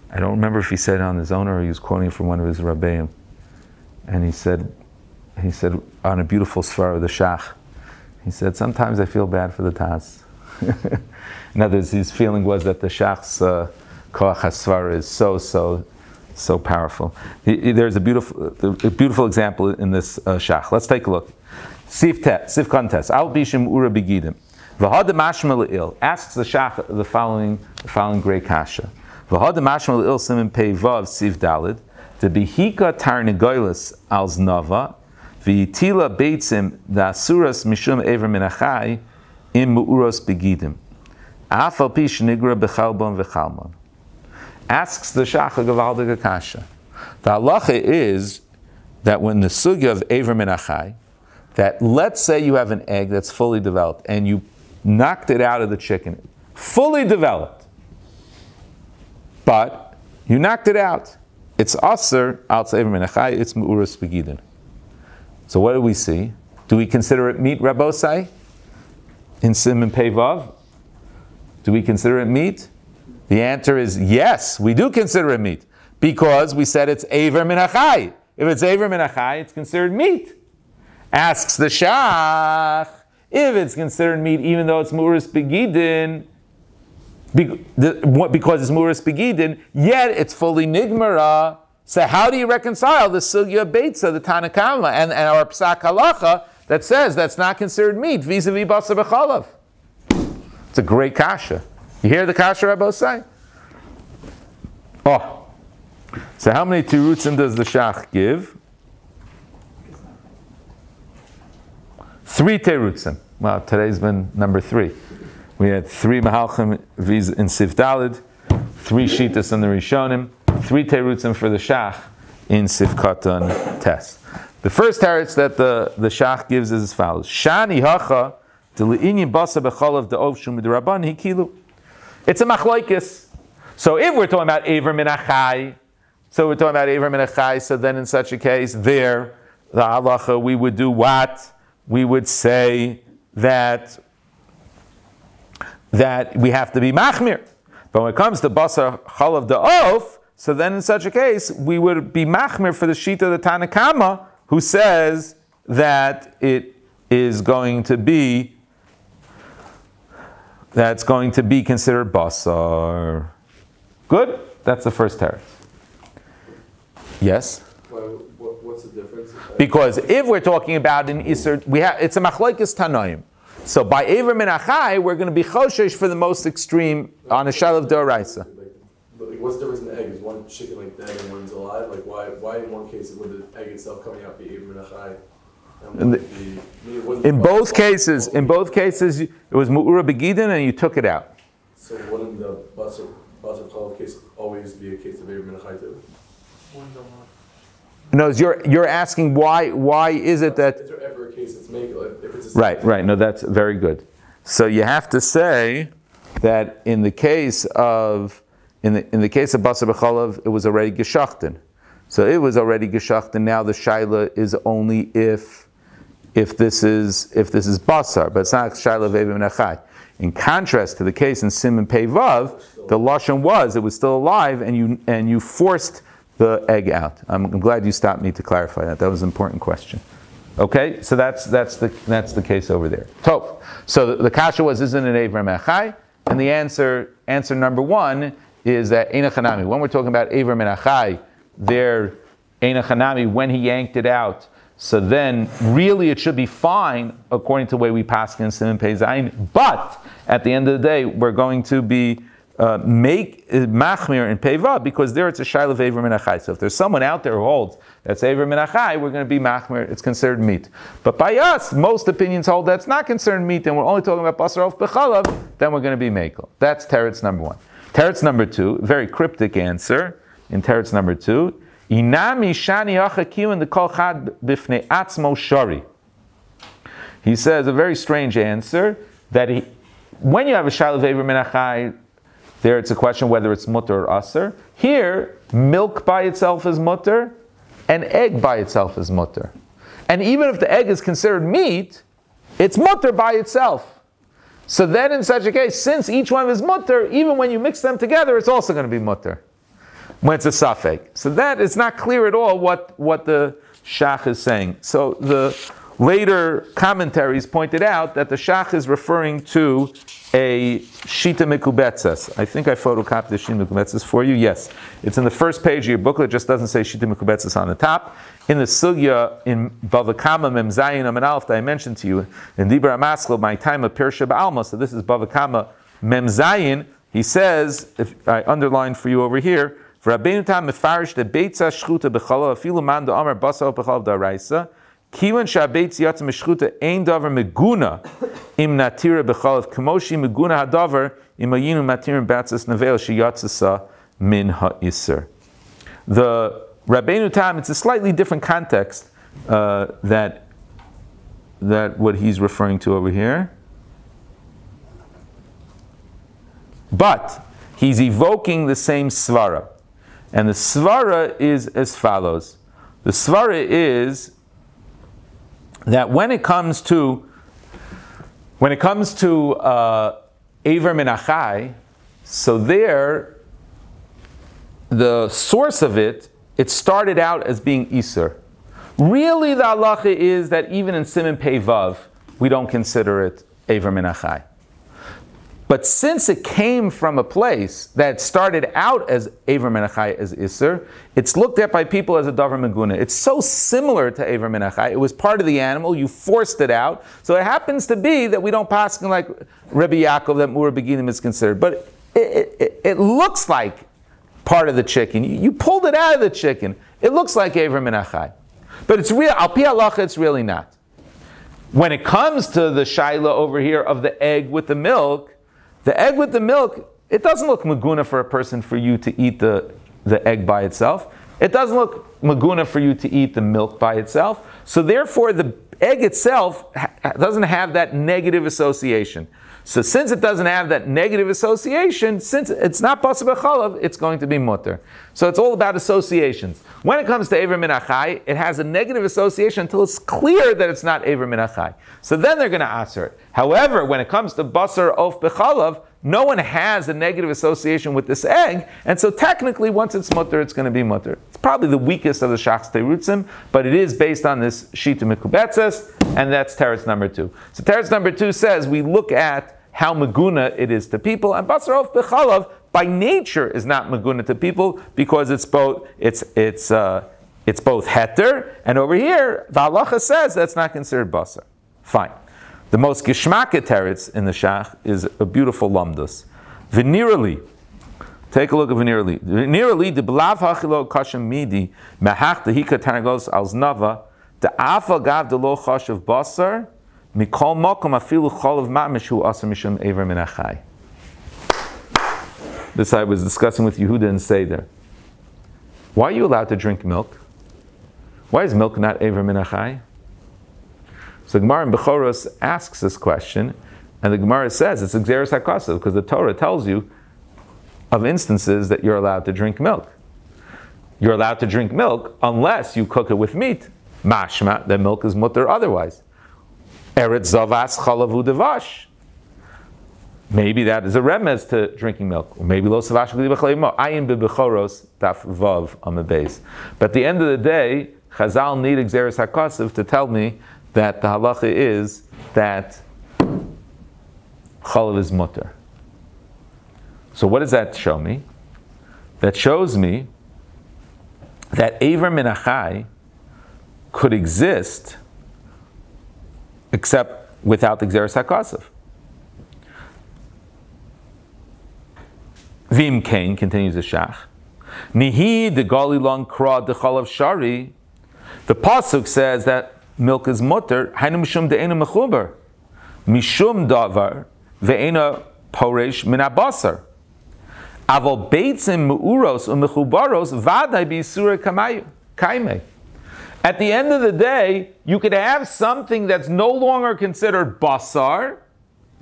I don't remember if he said it on his own or he was quoting from one of his rabbeim. And he said on a beautiful svar of the shach, he said, sometimes I feel bad for the taz. In other words, his feeling was that the shach's koach hasvar is so powerful. There's a beautiful example in this shach. Let's take a look. Sif Kontes, Al Bishim Ura Begidim. V'had mashma le'il, asks the shach the following great kasha. V'had mashma le'il simin pei vav siv dalid, de bihika tarnegoilis al znava, v'yitila beitzim da'asuras mishum ever minachai im mu'uros begidim. Afal pi shenigra b'chalbon v'chalmon. Asks the shach a gavaldige kasha. The halacha is that when the sugya of ever minachai, that let's say you have an egg that's fully developed and you knocked it out of the chicken, fully developed, but You knocked it out. It's aser al tzeiver min achai. It's meuras begidin. So what do we see? Do we consider it meat, Rabosai? In Siman Pei Vav? Do we consider it meat? The answer is yes, we do consider it meat. Because we said it's Eiver Min Achai. If it's Eiver Min Achai, it's considered meat. Asks the Shach, if it's considered meat even though it's Meuras Begidin, because it's Meuras Begidin, yet it's fully Nigmara. So how do you reconcile the Sugya Beitza, the Tanakama, and our Psak Halacha that says that's not considered meat vis-a-vis Basar B'chalav? It's a great kasha. You hear the kasha Rabbi say? Oh. So how many tirutzim does the Shach give? 3 tirutzim. Well, today's been number 3. We had 3 Mahalchim in Sif Dalid, 3 Shitas in the Rishonim, 3 terutzim for the Shach in Sif Katan Tes. The first teretz that the Shach gives is as follows: Shani hacha deli'inyin basa b'chalav de'ov shum Drabanan hikilu. It's a machlokes. So if we're talking about Eiver Min Achai, so then in such a case, there the halacha we would do what? We would say that we have to be machmir. But when it comes to basar chalav de'ov, so then in such a case, we would be machmir for the shita of the Tanakama, who says that it is going to be, that's going to be considered basar. Good? That's the first teretz. Yes? What's the difference? Because if we're talking about an Isur, it's a machlokes tanoim. So by Eiver Min Achai, we're going to be choshesh for the most extreme on a shalav d'oraisa. Like, what's the difference in the egg? Is one chicken like dead and one's alive? Like why in one case would the egg itself coming out be Eiver Min Achai? In both cases, it was Mu'ura Begidin and you took it out. So wouldn't the Basar Chalav case always be a case of Eiver Min Achai too? No, you're asking why is it that... Is there ever a case that's made, like, if it's a Right, no, that's very good. So you have to say that in the case of Basar B'chalav, it was already geshachten. So it was already geshachten. Now the shaila is only if this is basar, but it's not shaila of Eiver Min Achai. In contrast to the case in Siman Pei Vav, the lashon was it was still alive, and you forced the egg out. I'm glad you stopped me to clarify that. That was an important question. Okay, so that's the case over there. Tov. So the kasha was, isn't it Eiver Min Achai? And the answer number 1 is that Eina Chanami. When we're talking about Eiver Min Achai, there Eina Chanami, when he yanked it out, so then really it should be fine according to the way we pass in Siman Pei Zayin. But at the end of the day, we're going to be make machmir in Pei Vav, because there it's a shayla of Eiver Min Achai. So if there's someone out there who holds that's Eiver Min Achai, we're going to be machmir, it's considered meat. But by us, most opinions hold that's not considered meat, and we're only talking about basar of b'chalav, then we're going to be mekel. That's teretz number 1. Teretz number 2, very cryptic answer in teretz number 2, inami shani acha kiyun the kol chad b'fnei atzmo shari. He says a very strange answer, that when you have a shayla of Eiver Min Achai, there it's a question whether it's mutter or aser. Here, milk by itself is mutter, and egg by itself is mutter. And even if the egg is considered meat, it's mutter by itself. So then in such a case, since each one is mutter, even when you mix them together, it's also going to be mutter, when it's a safek. So that is not clear at all what the Shach is saying. So the later commentaries pointed out that the Shach is referring to a Shita Mekubetzes. I think I photocopied the Shita Mekubetzes for you. Yes. It's in the first page of your booklet. It just doesn't say Shita Mekubetzes on the top. In the Sugya, in Bava Kama Mem Zayin Amen Aleph that I mentioned to you, in Dibra Amaskal, my time of Pirsha Ba'alma, so this is Bava Kama Mem Zayin, he says, if I underline for you over here, V'Rabbeinu Tam Mefarish de Beitza Shchuta B'Chala Afilu Man Do Amar Basar B'Chalav D'Oraisa Kiwan Shabeitz Yatz Meshchuta Ein Davar Meguna Im Natira B'Chalav Kamoshi Meguna Hadavar Im Ayinu Matirim Batzas Nevel Sheyatzasa Min Ha'Isser. The Rabbeinu Tam, it's a slightly different context that what he's referring to over here. But he's evoking the same svara. And the svara is as follows. The svara is that when it comes to Aver Minachai, so there, the source of it started out as being Isur. Really, the halacha is that even in Siman Pei Vav, we don't consider it Aver Minachai. But since it came from a place that started out as Aver Menachai, as Isser, it's looked at by people as a Davar Meguna. It's so similar to Aver Menachai. It was part of the animal. You forced it out. So it happens to be that we don't pass like Rebbe Yaakov, that Mura Beginim is considered. But it looks like part of the chicken. You pulled it out of the chicken. It looks like Aver Menachai. But it's real. Al Pi Halacha, it's really not. When it comes to the shaila over here of the egg with the milk, it doesn't look maguna for a person for you to eat the egg by itself. It doesn't look maguna for you to eat the milk by itself. So therefore, the egg itself doesn't have that negative association. So since it doesn't have that negative association, since it's not basar b'chalav, it's going to be mutter. So it's all about associations. When it comes to Aver Minachai, it has a negative association until it's clear that it's not Aver Minachai. So then they're going to answer it. However, when it comes to basar of b'chalav, no one has a negative association with this egg, and so technically, once it's mutter, it's going to be mutter. It's probably the weakest of the shachs terutzim, but it is based on this shita mikubetzes, and that's teretz number 2. So teretz number 2 says we look at how maguna it is to people, and basar of b'chalav by nature is not maguna to people because it's both heter, and over here the halacha says that's not considered basar. Fine. The most geshmaka teretz in the shach is a beautiful lamdus. Venirali. Take a look at venirali. Venirali de blav hachilo kashem midi mehach dehika targos al znava de afa gav de lo chashav basar mikol mokom afilu cholav mamish hu asa mishum aver minachai. This I was discussing with Yehuda and Seder. Why are you allowed to drink milk? Why is milk not aver minachai? So the Gemara in Bechoros asks this question, and the Gemara says it's Xeris HaKasav, because the Torah tells you of instances that you're allowed to drink milk. You're allowed to drink milk unless you cook it with meat. Mashma, that milk is mutter otherwise. Eretz Zavas Chalavu Devash. Maybe that is a remez to drinking milk. Or maybe Lo Savash Ayin Bechoros Daf Vav on the base. But at the end of the day, Chazal need Xeris HaKasav to tell me that the halacha is that chalav is mutter. So what does that show me? That shows me that Aver Minachai could exist except without the Xeris HaKasav. Vim Kain, continues the Shach. Nihi de Galilon Kra de Chalav Shari. The Pasuk says that milk is mutter, hainu mishum de'ena mechuber, mishum davar ve'ena poresh min abasar. Aval beitzim meuros u'mechubaros vadai b'Issurei kaimei. At the end of the day, you could have something that's no longer considered basar,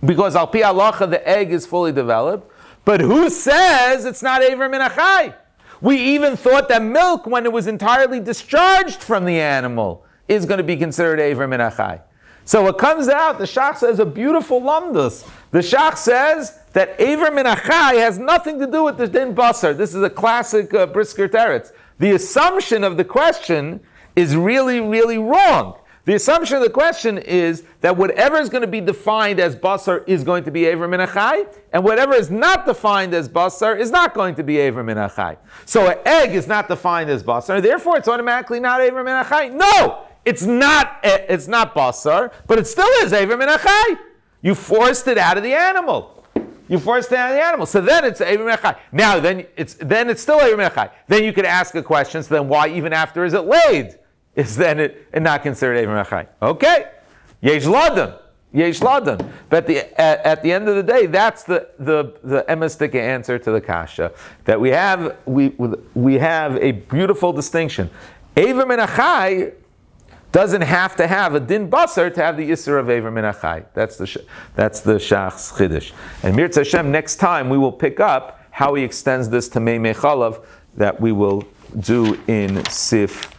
because al pi halacha the egg is fully developed. But who says it's not aver minachai? We even thought that milk, when it was entirely discharged from the animal, is going to be considered Aver Minachai. So it comes out, the Shach says a beautiful lamdus. The Shach says that Aver Minachai has nothing to do with the din basar. This is a classic brisker teretz. The assumption of the question is really, really wrong. The assumption of the question is that whatever is going to be defined as basar is going to be Aver Minachai, and whatever is not defined as basar is not going to be Aver Minachai. So an egg is not defined as basar, therefore it's automatically not Aver Minachai. No! It's not basar, but it still is Aver Minachai. You forced it out of the animal. So then it's Aver Minachai. Now, then it's still Aver Minachai. Then you could ask a question, so then why even after is it laid? Is then it not considered Aver Minachai? Okay. Yesh Ladan. But at the end of the day, that's the emastika answer to the kasha. That we have a beautiful distinction. Aver Minachai doesn't have to have a din basar to have the Isser of Aver Minachai. That's the Shach's Chiddush. And Mirz Hashem, next time we will pick up how he extends this to Mei Chalav that we will do in Sif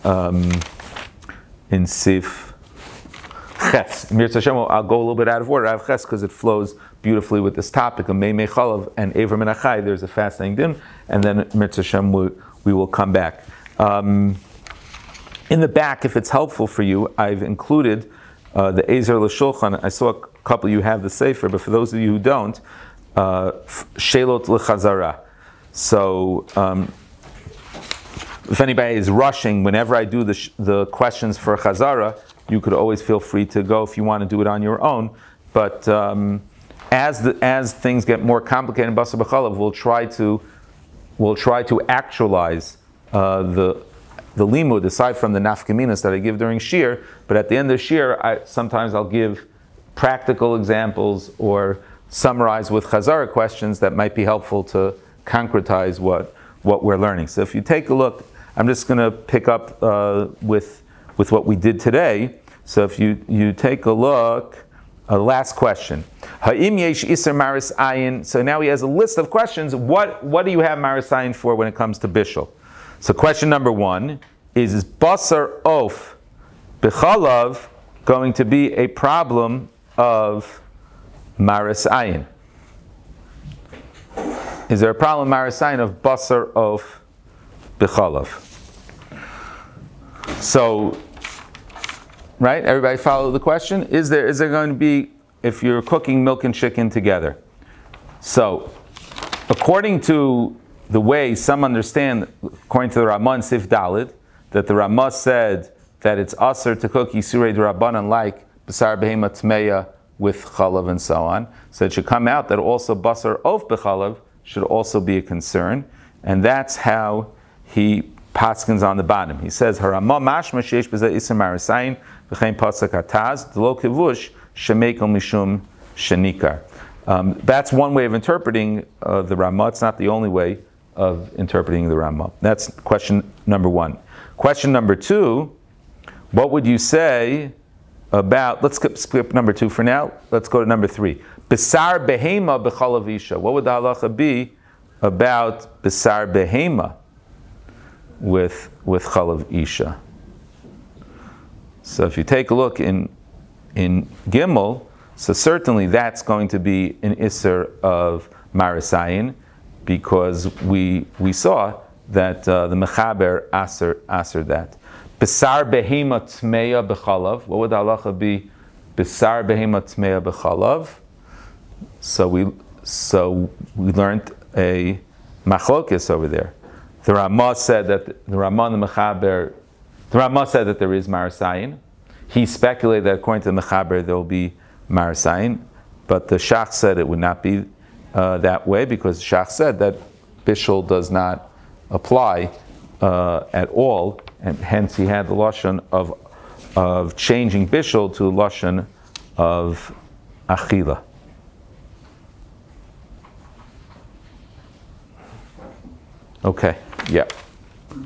Ches. Mir Hashem, I'll go a little bit out of order. I have Ches because it flows beautifully with this topic of Mei Chalav and Ever Menachai. There's a fasting din, and then Mir Hashem we will come back. In the back, if it's helpful for you, I've included the Ezer L'Shulchan. I saw a couple of you have the Sefer, but for those of you who don't, Shelot L'Chazara. So, if anybody is rushing, whenever I do the questions for Chazara, you could always feel free to go if you want to do it on your own. But as things get more complicated in Basar B'Chalav, we'll try to actualize the limud aside from the nafkaminas that I give during shir. But at the end of shir, sometimes I'll give practical examples or summarize with Chazara questions that might be helpful to concretize what we're learning. So if you take a look, I'm just going to pick up with what we did today. So if you take a look, last question. Ha'im yesh iser Maaris Ayin. So now he has a list of questions. What do you have Maaris Ayin for when it comes to bishul? So question number 1 is Basar Of B'Chalav going to be a problem of Maaris Ayin? Is there a problem Maaris Ayin of Basar Of B'Chalav? So, right? Everybody follow the question? Is there going to be, if you're cooking milk and chicken together? So, according to the way some understand, according to the Ramah Sif Dalid, that the Ramah said that it's asur to cook Issurei Drabanan like Basar Behema Tmeya with Chalav and so on. So it should come out that also Basar Of B'Chalav should also be a concern. And that's how he paskins on the bottom. He says, Haramah mashma sheish b'zeh iser Maaris Ayin v'chein pasak ataz d'lo kivush shemekel mishum shenikar. That's one way of interpreting the Ramah. It's not the only way of interpreting the Ramah. That's question number 1. Question number 2, what would you say about, let's skip number 2 for now, let's go to number 3. Basar behema b'chalav isha. What would the halacha be about Basar behema with chalav isha? So if you take a look in Gimel, so certainly that's going to be an Isser of Maaris Ayin, because we saw that the Mechaber aser that. Basar behema tmeya b'chalav. What would the halacha be? Basar behema tmeya b'chalav. So we learned a machlokes over there. The Ramah said that the Ramah and the Mechaber. The Ramah said that there is Maaris Ayin. He speculated that according to the Mechaber there will be Maaris Ayin, but the Shach said it would not be that way, because the Shach said that bishul does not apply at all, and hence he had the lashon of changing bishul to the lashon of achila. Okay, yeah,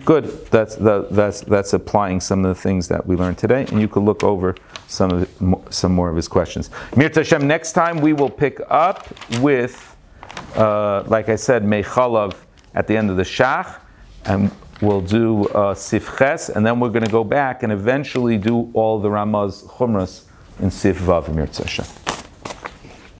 good. That's applying some of the things that we learned today, and you could look over some more of his questions. Mir Tashem, next time we will pick up with, like I said, Mei Chalav at the end of the Shach, and we'll do Sif Ches, and then we're going to go back and eventually do all the Ramah's Chumras in Sif Vav, Mir Tashem.